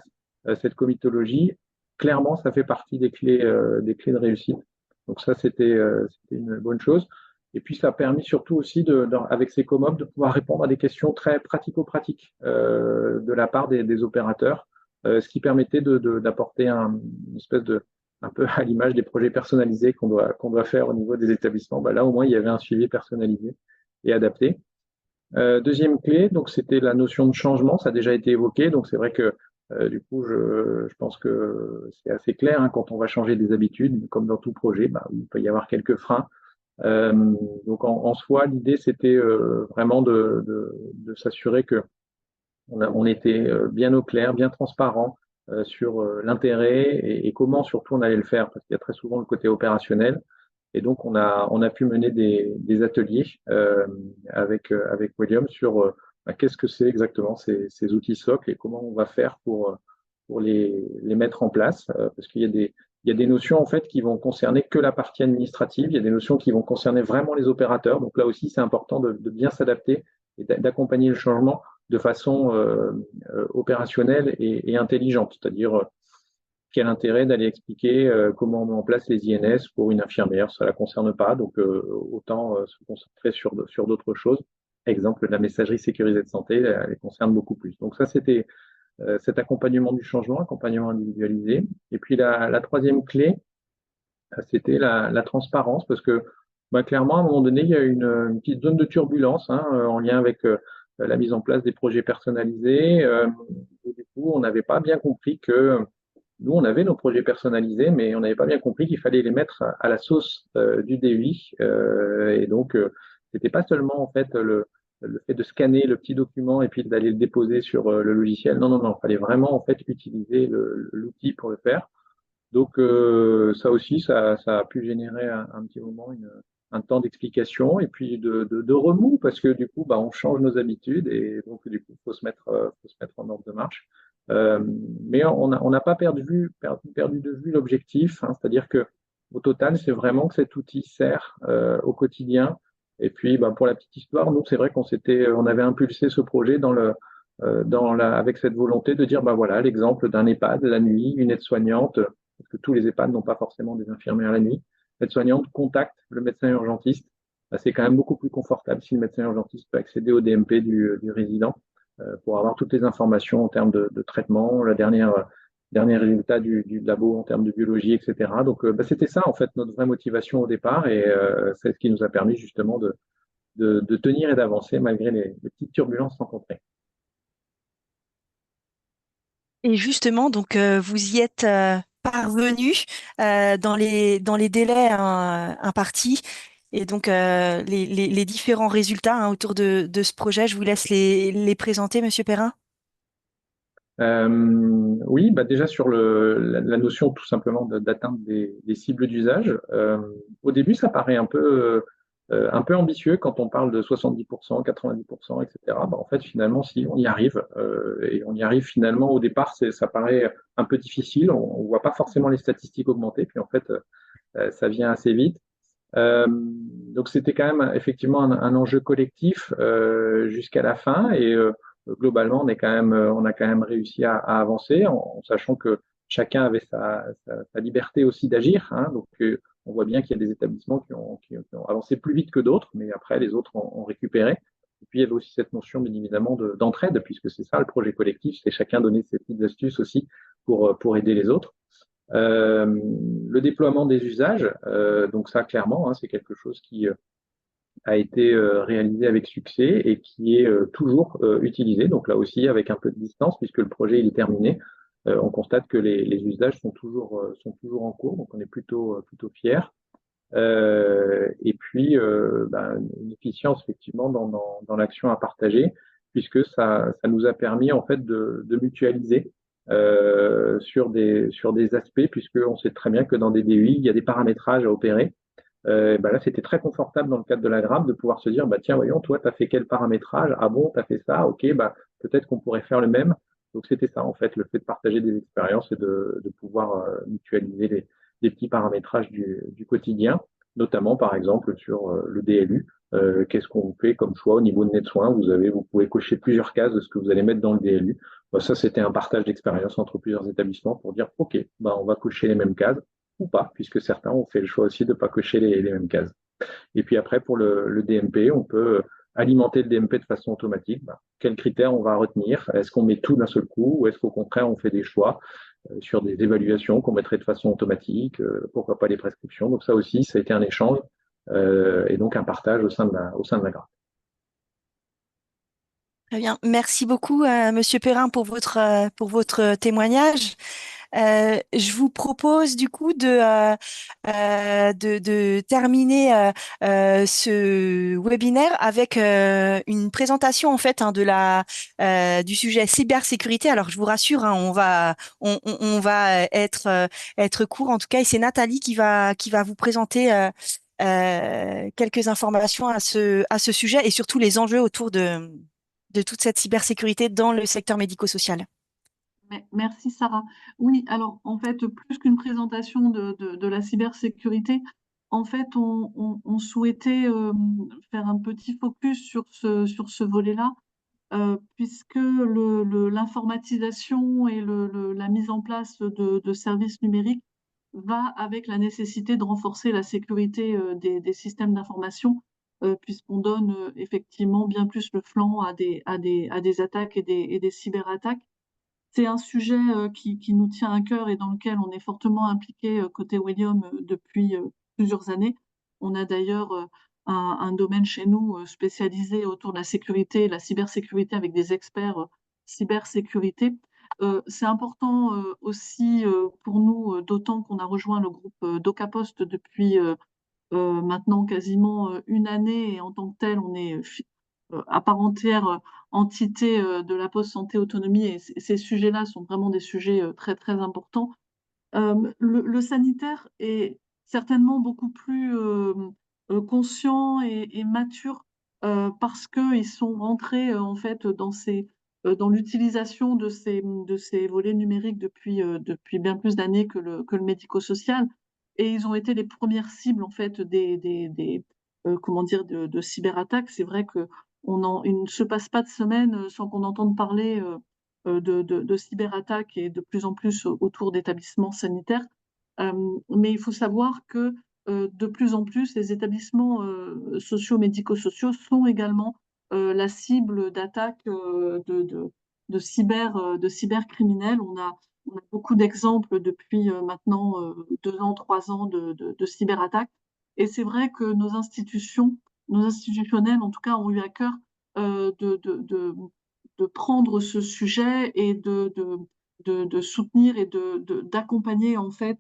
cette comitologie, clairement, ça fait partie des clés de réussite. Donc, ça, c'était une bonne chose. Et puis, ça a permis surtout aussi, avec ces COMOP, de pouvoir répondre à des questions très pratico-pratiques de la part des opérateurs, ce qui permettait d'apporter une espèce un peu à l'image des projets personnalisés qu'on doit faire au niveau des établissements. Bah, là, au moins, il y avait un suivi personnalisé et adapté. Deuxième clé, donc c'était la notion de changement, ça a déjà été évoqué, donc c'est vrai que du coup, je pense que c'est assez clair hein, quand on va changer des habitudes, comme dans tout projet, bah, il peut y avoir quelques freins. Euh, donc en soi, l'idée c'était vraiment de s'assurer que on était bien au clair, bien transparent sur l'intérêt et comment surtout on allait le faire, parce qu'il y a très souvent le côté opérationnel. Et donc on a pu mener des ateliers avec William sur qu'est-ce que c'est exactement ces outils socles et comment on va faire pour les mettre en place, parce qu'il y a il y a des notions en fait qui vont concerner que la partie administrative, il y a des notions qui vont concerner vraiment les opérateurs. Donc là aussi, c'est important de bien s'adapter et d'accompagner le changement de façon opérationnelle et intelligente. C'est-à-dire, quel intérêt d'aller expliquer comment on met en place les INS pour une infirmière? Ça ne la concerne pas, donc autant se concentrer sur d'autres choses. Exemple, la messagerie sécurisée de santé, elle les concerne beaucoup plus. Donc ça, c'était cet accompagnement du changement, accompagnement individualisé. Et puis la troisième clé, c'était la transparence, parce que clairement, à un moment donné, il y a une petite zone de turbulence hein, en lien avec la mise en place des projets personnalisés. Et du coup, on n'avait pas bien compris que nous, on avait nos projets personnalisés, mais on n'avait pas bien compris qu'il fallait les mettre à la sauce du DUI. Et donc, c'était pas seulement en fait le fait de scanner le petit document et puis d'aller le déposer sur le logiciel. Non, non, non, il fallait vraiment en fait utiliser l'outil pour le faire. Donc ça aussi, ça a pu générer un petit moment un temps d'explication et puis de remous parce que du coup, on change nos habitudes et donc du coup, faut se mettre en ordre de marche. Euh, mais on n'a pas perdu de vue l'objectif, hein, c'est-à-dire que au total, c'est vraiment que cet outil sert au quotidien. Et puis, pour la petite histoire, nous, c'est vrai on avait impulsé ce projet avec cette volonté de dire, voilà, l'exemple d'un EHPAD la nuit, une aide-soignante parce que tous les EHPAD n'ont pas forcément des infirmières la nuit. L'aide-soignante contacte le médecin urgentiste c'est quand même beaucoup plus confortable si le médecin urgentiste peut accéder au DMP du résident pour avoir toutes les informations en termes de traitement, dernier résultat du labo en termes de biologie, etc. Donc, c'était ça, en fait, notre vraie motivation au départ et c'est ce qui nous a permis justement de tenir et d'avancer malgré les petites turbulences rencontrées. Et justement, donc vous y êtes parvenu dans les délais impartis. Et donc les différents résultats autour de ce projet, je vous laisse les présenter, Monsieur Perrin. Oui, bah déjà sur la notion tout simplement d'atteindre des cibles d'usage. Au début, ça paraît un peu ambitieux quand on parle de 70%, 90%, etc. Bah, en fait, finalement, si on y arrive, et on y arrive finalement au départ, ça paraît un peu difficile. On ne voit pas forcément les statistiques augmenter, puis en fait, ça vient assez vite. Donc c'était quand même effectivement un enjeu collectif jusqu'à la fin et globalement on a quand même réussi à avancer en sachant que chacun avait sa liberté aussi d'agir. Hein. Donc on voit bien qu'il y a des établissements qui ont avancé plus vite que d'autres, mais après les autres ont récupéré. Et puis il y avait aussi cette notion bien évidemment d'entraide, puisque c'est ça le projet collectif, c'est chacun donner ses petites astuces aussi pour aider les autres. Le déploiement des usages, donc ça clairement, hein, c'est quelque chose qui a été réalisé avec succès et qui est toujours utilisé. Donc là aussi avec un peu de distance puisque le projet il est terminé. On constate que les usages sont toujours en cours, donc on est plutôt fiers. Et puis une efficience effectivement dans l'action à partager puisque ça nous a permis en fait de mutualiser sur des aspects, puisqu'on sait très bien que dans des DUI, il y a des paramétrages à opérer. Là, c'était très confortable dans le cadre de la grappe de pouvoir se dire, bah, tiens, voyons, toi, tu as fait quel paramétrage? Ah bon, tu as fait ça? Ok, bah, peut-être qu'on pourrait faire le même. Donc, c'était ça, en fait, le fait de partager des expériences et de pouvoir mutualiser les petits paramétrages du quotidien, notamment, par exemple, sur le DLU. Qu'est-ce qu'on fait comme choix au niveau de net soins? Vous pouvez cocher plusieurs cases de ce que vous allez mettre dans le DLU. Bah, ça, c'était un partage d'expérience entre plusieurs établissements pour dire, OK, bah, on va cocher les mêmes cases ou pas, puisque certains ont fait le choix aussi de ne pas cocher les mêmes cases. Et puis après, pour le DMP, on peut alimenter le DMP de façon automatique. Bah, quels critères on va retenir? Est-ce qu'on met tout d'un seul coup ou est-ce qu'au contraire, on fait des choix sur des évaluations qu'on mettrait de façon automatique? Pourquoi pas les prescriptions? Donc ça aussi, ça a été un échange et donc un partage au sein de la grappe. Très bien. Merci beaucoup, Monsieur Perrin, pour votre témoignage. Je vous propose du coup de terminer ce webinaire avec une présentation en fait du sujet cybersécurité. Alors je vous rassure, hein, on va être court en tout cas, et c'est Nathalie qui va vous présenter quelques informations à ce sujet et surtout les enjeux autour de toute cette cybersécurité dans le secteur médico-social. Merci Sarah. Oui, alors en fait, plus qu'une présentation de la cybersécurité, en fait, on souhaitait faire un petit focus sur ce volet-là, puisque l'informatisation et la mise en place de services numériques va avec la nécessité de renforcer la sécurité des systèmes d'information, puisqu'on donne effectivement bien plus le flanc à des attaques et des cyberattaques. C'est un sujet qui nous tient à cœur et dans lequel on est fortement impliqué côté William depuis plusieurs années. On a d'ailleurs un domaine chez nous spécialisé autour de la sécurité, la cybersécurité avec des experts cybersécurité. C'est important aussi pour nous, d'autant qu'on a rejoint le groupe DocaPost depuis maintenant quasiment une année et en tant que tel, on est à part entière entité de la Poste Santé Autonomie et ces sujets-là sont vraiment des sujets très très importants. Le sanitaire est certainement beaucoup plus conscient et mature parce qu'ils sont rentrés en fait dans l'utilisation de ces volets numériques depuis bien plus d'années que le médico-social. Et ils ont été les premières cibles en fait comment dire, de cyberattaques. C'est vrai que il ne se passe pas de semaine sans qu'on entende parler de cyberattaques et de plus en plus autour d'établissements sanitaires. Mais il faut savoir que de plus en plus, les établissements sociaux, médico-sociaux sont également la cible d'attaques de cybercriminels. On a beaucoup d'exemples depuis maintenant 2 ans, 3 ans de cyberattaques. Et c'est vrai que nos institutionnels en tout cas, ont eu à cœur de prendre ce sujet et de soutenir et d'accompagner en fait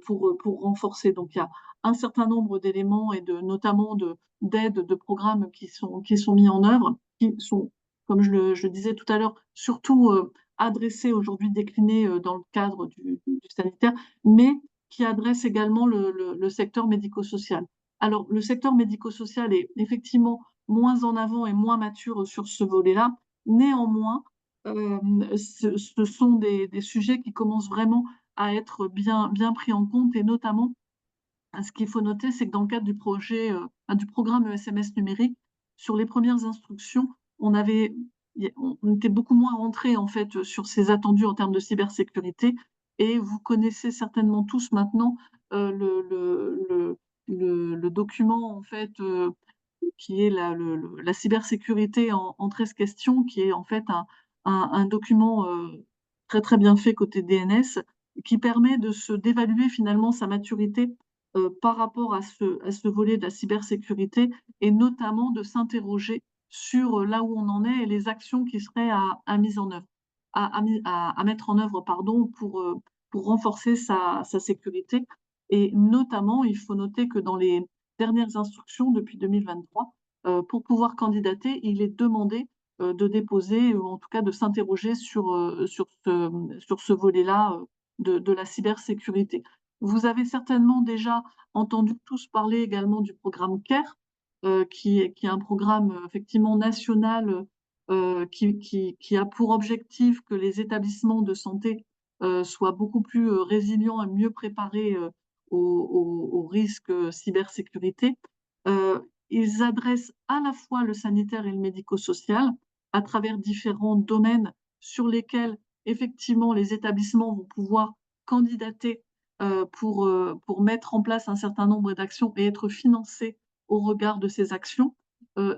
pour renforcer. Donc il y a un certain nombre d'éléments et notamment d'aides, de programmes qui sont mis en œuvre, qui sont, comme je le disais tout à l'heure, surtout adressés aujourd'hui, déclinés dans le cadre du sanitaire, mais qui adressent également le secteur médico-social. Alors, le secteur médico-social est effectivement moins en avant et moins mature sur ce volet-là. Néanmoins, ce sont des sujets qui commencent vraiment à être bien pris en compte, et notamment, ce qu'il faut noter, c'est que dans le cadre du programme ESMS numérique, sur les premières instructions, on était beaucoup moins rentré en fait sur ces attendus en termes de cybersécurité. Et vous connaissez certainement tous maintenant le document en fait qui est la cybersécurité en 13 questions, qui est en fait un document très très bien fait côté DNS, qui permet d'évaluer finalement sa maturité par rapport à ce volet de la cybersécurité, et notamment de s'interroger sur là où on en est et les actions qui seraient à mise en œuvre, à mettre en œuvre, pardon, pour renforcer sa sécurité. Et notamment, il faut noter que dans les dernières instructions depuis 2023, pour pouvoir candidater, il est demandé de déposer, ou en tout cas de s'interroger sur ce volet-là de la cybersécurité. Vous avez certainement déjà entendu tous parler également du programme CARE, qui est un programme effectivement national qui a pour objectif que les établissements de santé soient beaucoup plus résilients et mieux préparés aux risques cybersécurité. Euh, Ils adressent à la fois le sanitaire et le médico-social à travers différents domaines sur lesquels effectivement les établissements vont pouvoir candidater pour mettre en place un certain nombre d'actions et être financés au regard de ces actions.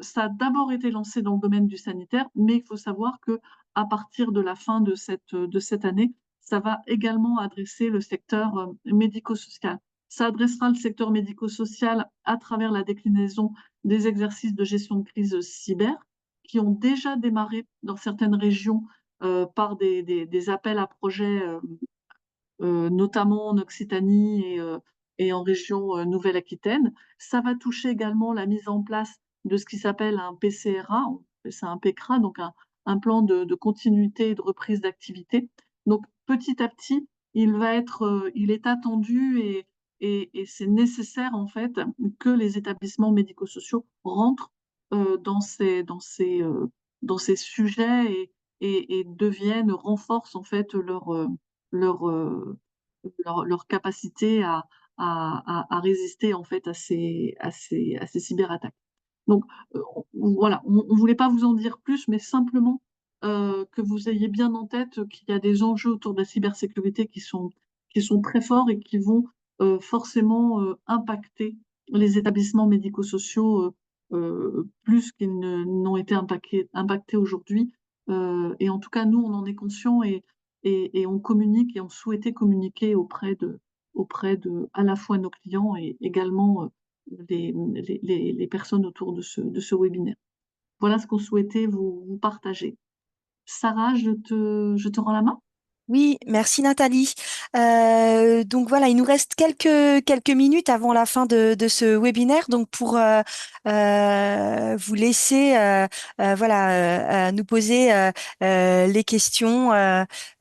Ça a d'abord été lancé dans le domaine du sanitaire, mais il faut savoir que à partir de la fin de cette année, ça va également adresser le secteur médico-social. Ça adressera le secteur médico-social à travers la déclinaison des exercices de gestion de crise cyber, qui ont déjà démarré dans certaines régions par des appels à projets notamment en Occitanie et en région Nouvelle-Aquitaine. Ça va toucher également la mise en place de ce qui s'appelle un PCRA, c'est un PCRA, donc un plan de continuité et de reprise d'activité. Donc petit à petit, il est attendu et c'est nécessaire en fait que les établissements médico-sociaux rentrent dans ces sujets et renforcent en fait leur, euh, leur capacité à résister en fait à ces cyberattaques. Donc voilà, on ne voulait pas vous en dire plus, mais simplement que vous ayez bien en tête qu'il y a des enjeux autour de la cybersécurité qui sont très forts et qui vont forcément impacter les établissements médico-sociaux plus qu'ils n'ont été impactés aujourd'hui. Et en tout cas, nous, on en est conscients et on communique et on souhaitait communiquer auprès de à la fois nos clients et également les personnes autour de ce webinaire. Voilà ce qu'on souhaitait vous partager. Sarah, je te rends la main. Oui, merci Nathalie. Donc voilà, il nous reste quelques minutes avant la fin de ce webinaire. Donc pour vous laisser nous poser les questions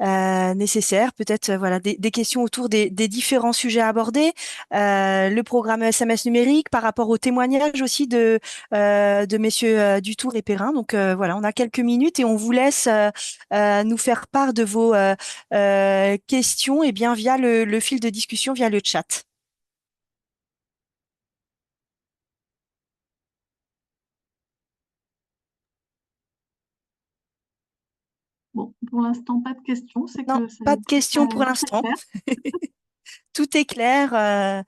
nécessaires, peut-être voilà des questions autour des différents sujets abordés, le programme SMS numérique par rapport au témoignage aussi de messieurs Dutour et Perrin. Donc voilà, on a quelques minutes et on vous laisse nous faire part de vos questions et bien via le fil de discussion, via le chat. Bon, pour l'instant, pas de questions. C'est Non, que c'est pas de questions pour très l'instant. clair. Tout est clair.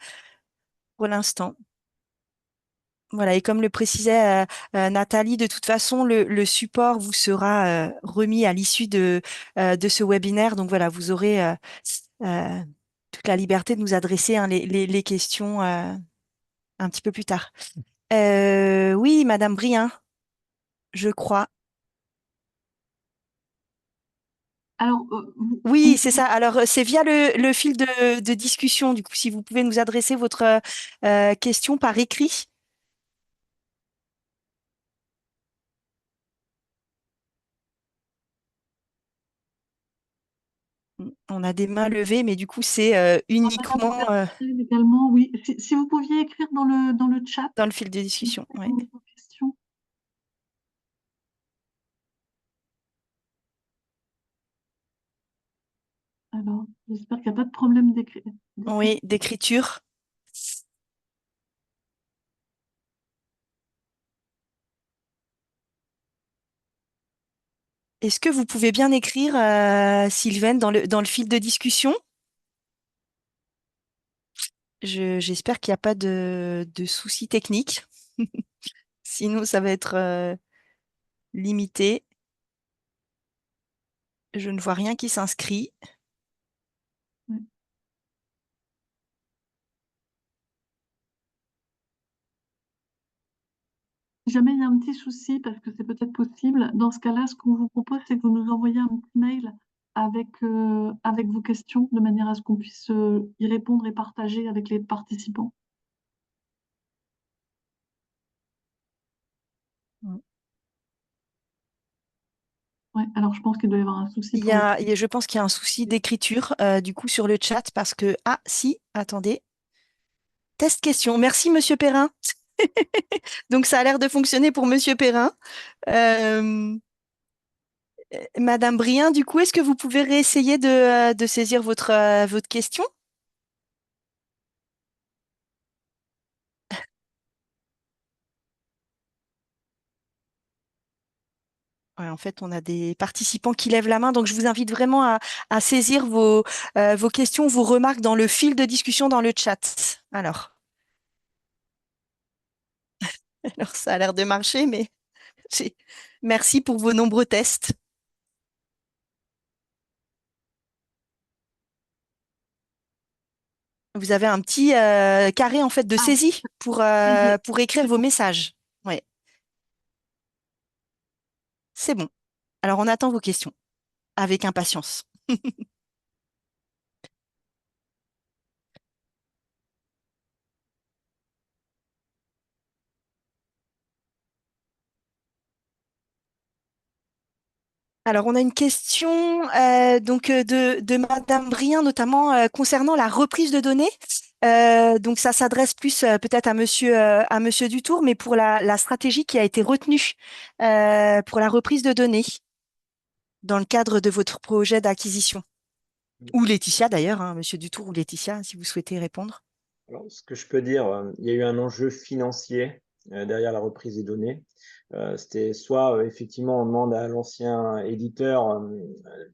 pour l'instant. Voilà, et comme le précisait Nathalie, de toute façon, le support vous sera remis à l'issue de ce webinaire. Donc voilà, vous aurez euh, toute la liberté de nous adresser hein, les questions un petit peu plus tard. Oui, Madame Brien, je crois. Alors, Oui, c'est ça. Alors, c'est via le fil de discussion. Du coup, si vous pouvez nous adresser votre question par écrit. On a des mains levées, mais du coup, c'est Madame uniquement Bertrand également, oui. Si vous pouviez écrire dans le chat dans le fil de discussion. Ouais. vos questions. Alors, j'espère qu'il n'y a pas de problème d'écriture. Oui, d'écriture. Est-ce que vous pouvez bien écrire, Sylvaine, dans le fil de discussion? J'espère qu'il n'y a pas de soucis techniques. Sinon, ça va être limité. Je ne vois rien qui s'inscrit. Ouais. Si jamais il y a un petit souci, parce que c'est peut-être possible, dans ce cas-là, ce qu'on vous propose, c'est que vous nous envoyez un petit mail avec vos questions, de manière à ce qu'on puisse y répondre et partager avec les participants. Mm. Ouais, alors je pense qu'il doit y avoir un souci pour le... Je pense qu'il y a un souci d'écriture, du coup, sur le chat, parce que... Ah, si, attendez. Test question. Merci, Monsieur Perrin. Donc, ça a l'air de fonctionner pour Monsieur Perrin. Euh, Madame Brien, du coup, est-ce que vous pouvez réessayer de saisir votre question? Ouais, en fait, on a des participants qui lèvent la main, donc je vous invite vraiment à saisir vos questions, vos remarques dans le fil de discussion dans le chat. Alors ça a l'air de marcher, mais c'est- merci pour vos nombreux tests. Vous avez un petit carré en fait de Ah, saisie ça y est, pour écrire c'est vos bon. messages. Ouais, c'est bon. Alors on attend vos questions avec impatience. Alors, on a une question de Madame Brien, notamment concernant la reprise de données. Donc, ça s'adresse plus peut-être à Monsieur Dutour, mais pour la stratégie qui a été retenue pour la reprise de données dans le cadre de votre projet d'acquisition. Ou Laetitia d'ailleurs, hein, Monsieur Dutour ou Laetitia, si vous souhaitez répondre. Alors, ce que je peux dire, il y a eu un enjeu financier derrière la reprise des données. C'était soit effectivement on demande à l'ancien éditeur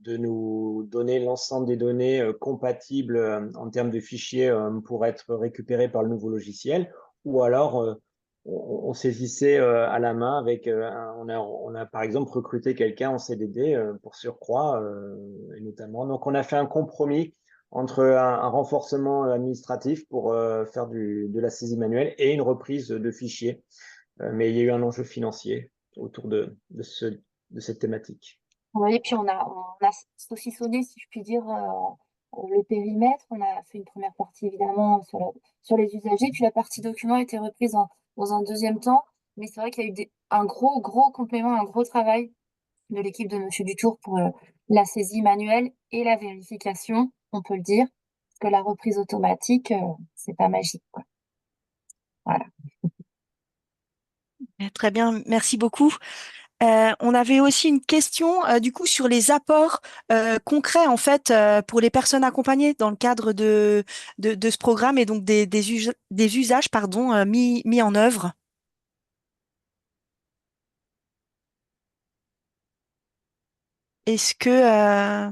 de nous donner l'ensemble des données compatibles en termes de fichiers pour être récupérés par le nouveau logiciel, ou alors on saisissait à la main avec on a par exemple recruté quelqu'un en CDD pour surcroît et notamment. Donc on a fait un compromis entre un renforcement administratif pour faire de la saisie manuelle et une reprise de fichiers. Mais il y a eu un enjeu financier autour de cette thématique. Oui, et puis on a saucissonné, si je puis dire, le périmètre. On a fait une première partie, évidemment, sur les usagers. Puis la partie document a été reprise dans un deuxième temps. Mais c'est vrai qu'il y a eu un gros complément, un gros travail de l'équipe de Monsieur Dutour pour la saisie manuelle et la vérification, on peut le dire. Parce que la reprise automatique, c'est pas magique, quoi. Voilà. Très bien, merci beaucoup. On avait aussi une question du coup sur les apports concrets en fait pour les personnes accompagnées dans le cadre de ce programme et donc des usages pardon, mis en œuvre. Est-ce que,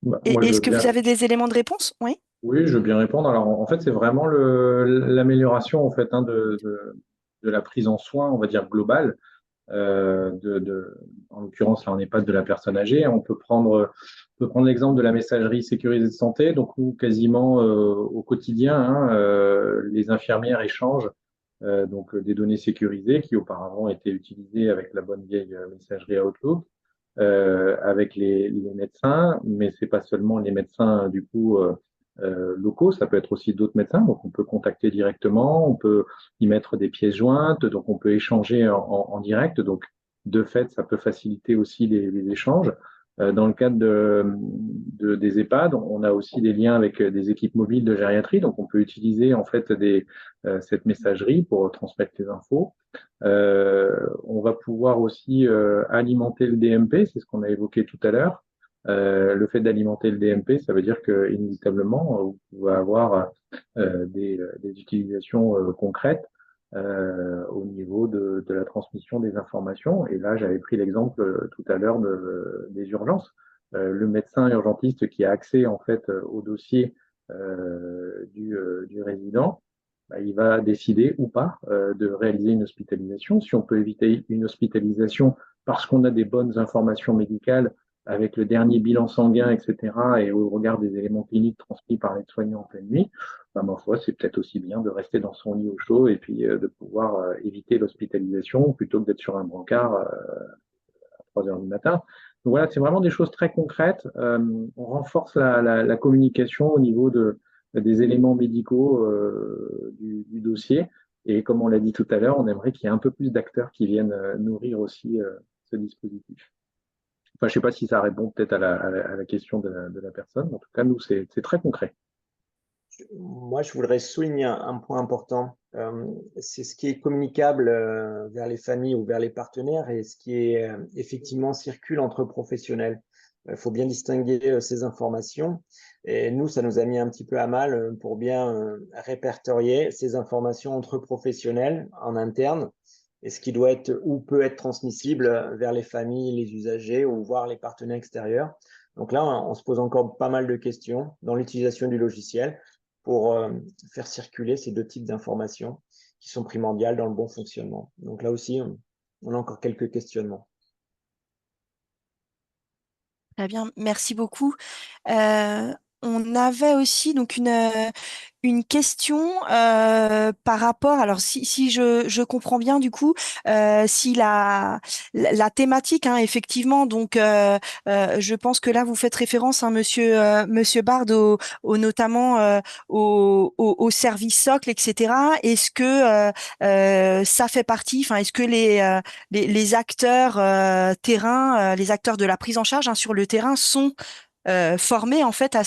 Moi, je veux est-ce que bien. vous avez des éléments de réponse? Oui. Oui, je veux bien répondre. Alors, en fait, c'est vraiment l'amélioration en fait, hein, de la prise en soin, on va dire globale. En l'occurrence, là, on n'est pas de la personne âgée. On peut prendre l'exemple de la messagerie sécurisée de santé, donc où quasiment au quotidien, hein, les infirmières échangent des données sécurisées qui auparavant étaient utilisées avec la bonne vieille messagerie Outlook, avec les médecins, mais c'est pas seulement les médecins du coup locaux, ça peut être aussi d'autres médecins. Donc on peut contacter directement, on peut y mettre des pièces jointes, donc on peut échanger en direct. Donc de fait, ça peut faciliter aussi les échanges. Dans le cadre des EHPAD, on a aussi des liens avec des équipes mobiles de gériatrie, donc on peut utiliser en fait cette messagerie pour transmettre les infos. On va pouvoir aussi alimenter le DMP, c'est ce qu'on a évoqué tout à l'heure. Le fait d'alimenter le DMP, ça veut dire que inévitablement, vous pouvez avoir des utilisations concrètes au niveau de la transmission des informations. Et là, j'avais pris l'exemple tout à l'heure des urgences. Le médecin urgentiste qui a accès en fait au dossier du résident, bah, il va décider ou pas de réaliser une hospitalisation. Si on peut éviter une hospitalisation parce qu'on a des bonnes informations médicales avec le dernier bilan sanguin, etc., et au regard des éléments cliniques transmis par les soignants en pleine nuit, bah, ma foi, c'est peut-être aussi bien de rester dans son lit au chaud et puis de pouvoir éviter l'hospitalisation plutôt que d'être sur un brancard à 3 heures du matin. Donc voilà, c'est vraiment des choses très concrètes. On renforce la communication au niveau des éléments médicaux du dossier. Et comme on l'a dit tout à l'heure, on aimerait qu'il y ait un peu plus d'acteurs qui viennent nourrir aussi ce dispositif. Enfin, je ne sais pas si ça répond peut-être à la question de la personne. En tout cas, nous, c'est très concret. Moi, je voudrais souligner un point important. C'est ce qui est communicable vers les familles ou vers les partenaires et ce qui est effectivement circule entre professionnels. Il faut bien distinguer ces informations. Et nous, ça nous a mis un petit peu à mal pour bien répertorier ces informations entre professionnels en interne et ce qui doit être ou peut être transmissible vers les familles, les usagers ou voire les partenaires extérieurs. Donc là, on se pose encore pas mal de questions dans l'utilisation du logiciel pour faire circuler ces deux types d'informations qui sont primordiales dans le bon fonctionnement. Donc là aussi, on a encore quelques questionnements. Très bien, merci beaucoup. On avait aussi donc une question par rapport, alors si je comprends bien du coup, si la thématique, hein, effectivement, donc je pense que là vous faites référence, hein, monsieur Bard, notamment au service socle, etc. Est-ce que ça fait partie, enfin, est-ce que les acteurs terrain, les acteurs de la prise en charge, hein, sur le terrain sont formés en fait à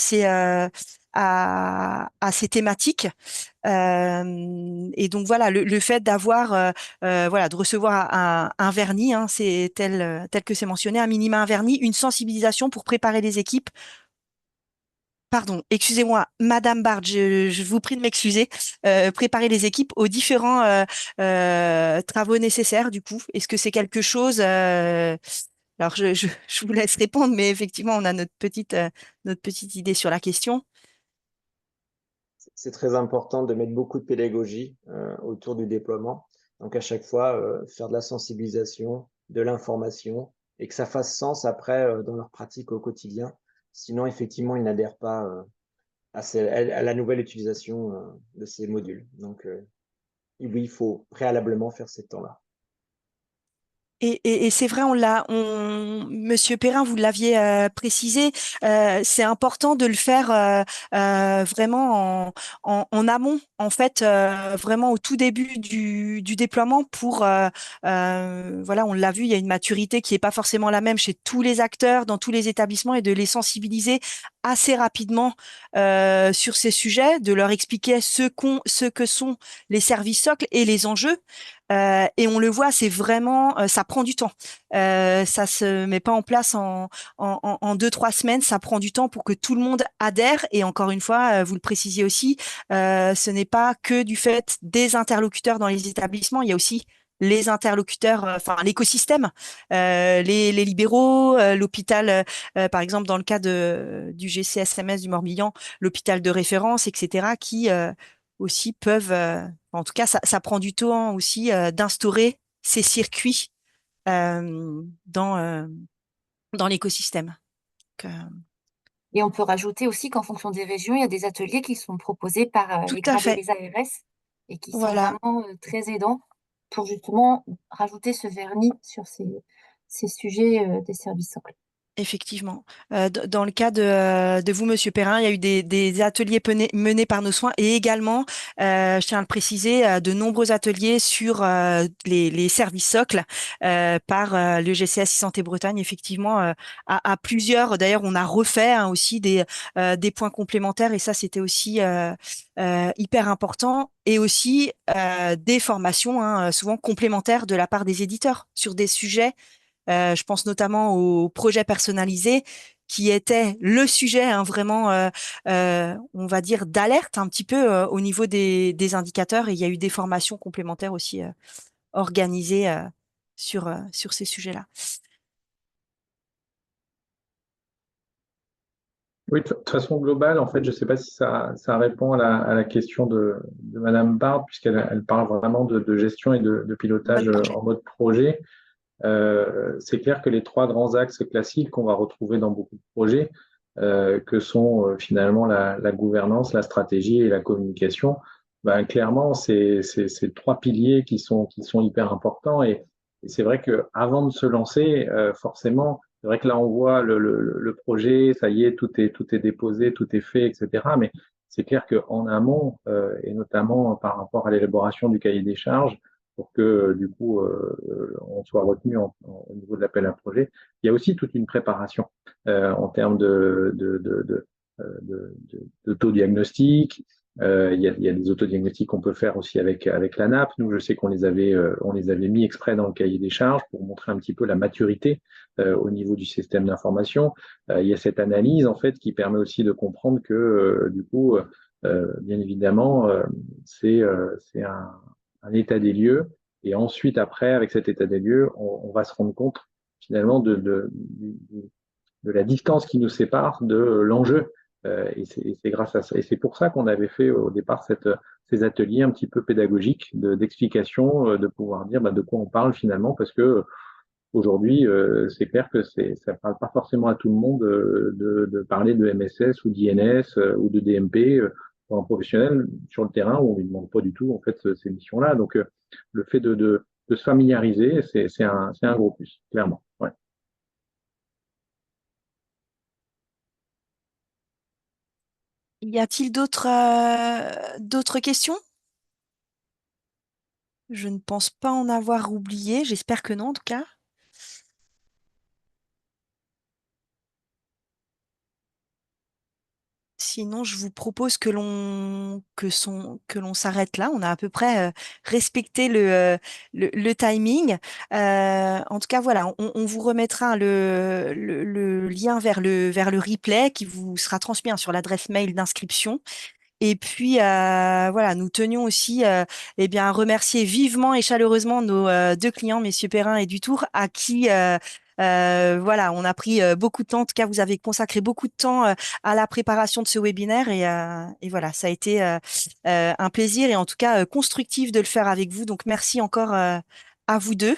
ces thématiques. Et donc voilà, le fait d'avoir, voilà, de recevoir un vernis, hein, c'est tel que c'est mentionné, un minima un vernis, une sensibilisation pour préparer les équipes. Pardon, excusez-moi, Madame Bard, je vous prie de m'excuser. Préparer les équipes aux différents travaux nécessaires, du coup. Est-ce que c'est quelque chose alors, je vous laisse répondre, mais effectivement, on a notre petite idée sur la question. C'est très important de mettre beaucoup de pédagogie autour du déploiement. Donc à chaque fois, faire de la sensibilisation, de l'information et que ça fasse sens après dans leur pratique au quotidien. Sinon, effectivement, ils n'adhèrent pas à la nouvelle utilisation de ces modules. Donc oui, il faut préalablement faire ces temps-là. Et c'est vrai, Monsieur Perrin, vous l'aviez précisé, c'est important de le faire vraiment en amont, en fait, vraiment au tout début du déploiement pour, voilà, on l'a vu, il y a une maturité qui n'est pas forcément la même chez tous les acteurs, dans tous les établissements, et de les sensibiliser assez rapidement sur ces sujets, de leur expliquer ce que sont les services socles et les enjeux. Et on le voit, c'est vraiment, ça prend du temps. Ça se met pas en place en 2, 3 semaines. Ça prend du temps pour que tout le monde adhère. Et encore une fois, vous le précisiez aussi, ce n'est pas que du fait des interlocuteurs dans les établissements. Il y a aussi les interlocuteurs, enfin l'écosystème, les libéraux, l'hôpital, par exemple dans le cas du GCSMS du Morbihan, l'hôpital de référence, etc., qui aussi peuvent, en tout cas, ça prend du temps aussi d'instaurer ces circuits dans l'écosystème. Donc, Et on peut rajouter aussi qu'en fonction des régions, il y a des ateliers qui sont proposés par tout les à GRAD et fait. les ARS et qui sont Voilà. vraiment très aidants pour justement rajouter ce vernis sur ces sujets des services socles. Effectivement. Dans le cas de vous, Monsieur Perrin, il y a eu des ateliers menés par nos soins et également, je tiens à le préciser, de nombreux ateliers sur les services socles par le GCS Santé Bretagne, effectivement, à plusieurs. D'ailleurs, on a refait aussi des points complémentaires et ça, c'était aussi hyper important. Et aussi des formations souvent complémentaires de la part des éditeurs sur des sujets je pense notamment au projet personnalisé qui était le sujet vraiment, on va dire, d'alerte un petit peu au niveau des indicateurs. Et il y a eu des formations complémentaires aussi organisées sur ces sujets-là. Oui, de toute façon globale, en fait, je ne sais pas si ça répond à la question de Madame Bard, puisqu'elle parle vraiment de gestion et de pilotage Mode projet. en mode projet. C'est clair que les trois grands axes classiques qu'on va retrouver dans beaucoup de projets, que sont finalement la gouvernance, la stratégie et la communication, ben, clairement, c'est trois piliers qui sont hyper importants. Et c'est vrai qu'avant de se lancer, forcément, c'est vrai que là, on voit le projet, ça y est, tout est déposé, tout est fait, etc. Mais c'est clair qu'en amont, et notamment par rapport à l'élaboration du cahier des charges, pour que du coup on soit retenu au niveau de l'appel à projet. Il y a aussi toute une préparation en termes d'autodiagnostic. Il y a des autodiagnostics qu'on peut faire aussi avec l'ANAP. Nous, je sais on les avait mis exprès dans le cahier des charges pour montrer un petit peu la maturité au niveau du système d'information. Il y a cette analyse en fait qui permet aussi de comprendre que du coup, bien évidemment, c'est un état des lieux. Et ensuite, après, avec cet état des lieux, on va se rendre compte finalement de la distance qui nous sépare de l'enjeu. Et c'est grâce à ça. Et c'est pour ça qu'on avait fait au départ ces ateliers un petit peu pédagogiques d'explication, de pouvoir dire de quoi on parle finalement, parce que aujourd'hui, c'est clair que ça ne parle pas forcément à tout le monde de parler de MSS ou d'INS ou de DMP pour un professionnel sur le terrain où on ne lui demande pas du tout en fait ces missions-là. Donc, le fait de se familiariser, c'est un gros plus, clairement. Ouais. Y a-t-il d'autres questions? Je ne pense pas en avoir oublié. J'espère que non, en tout cas. Sinon, je vous propose que l'on s'arrête là. On a à peu près respecté le timing. En tout cas, voilà, on vous remettra le lien vers le replay qui vous sera transmis sur l'adresse mail d'inscription. Et puis, voilà, nous tenions aussi eh bien, à remercier vivement et chaleureusement nos deux clients, messieurs Perrin et Dutour, à qui voilà, on a pris beaucoup de temps. En tout cas, vous avez consacré beaucoup de temps à la préparation de ce webinaire et voilà, ça a été un plaisir et en tout cas constructif de le faire avec vous. Donc, merci encore à vous deux.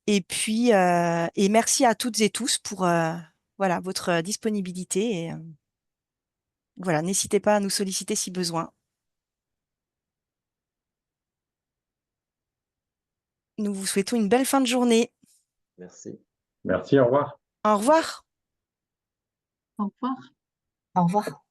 Et puis, et merci à toutes et tous pour voilà, votre disponibilité. Et voilà, n'hésitez pas à nous solliciter si besoin. Nous vous souhaitons une belle fin de journée. Merci. Merci, au revoir. Au revoir. Au revoir. Au revoir.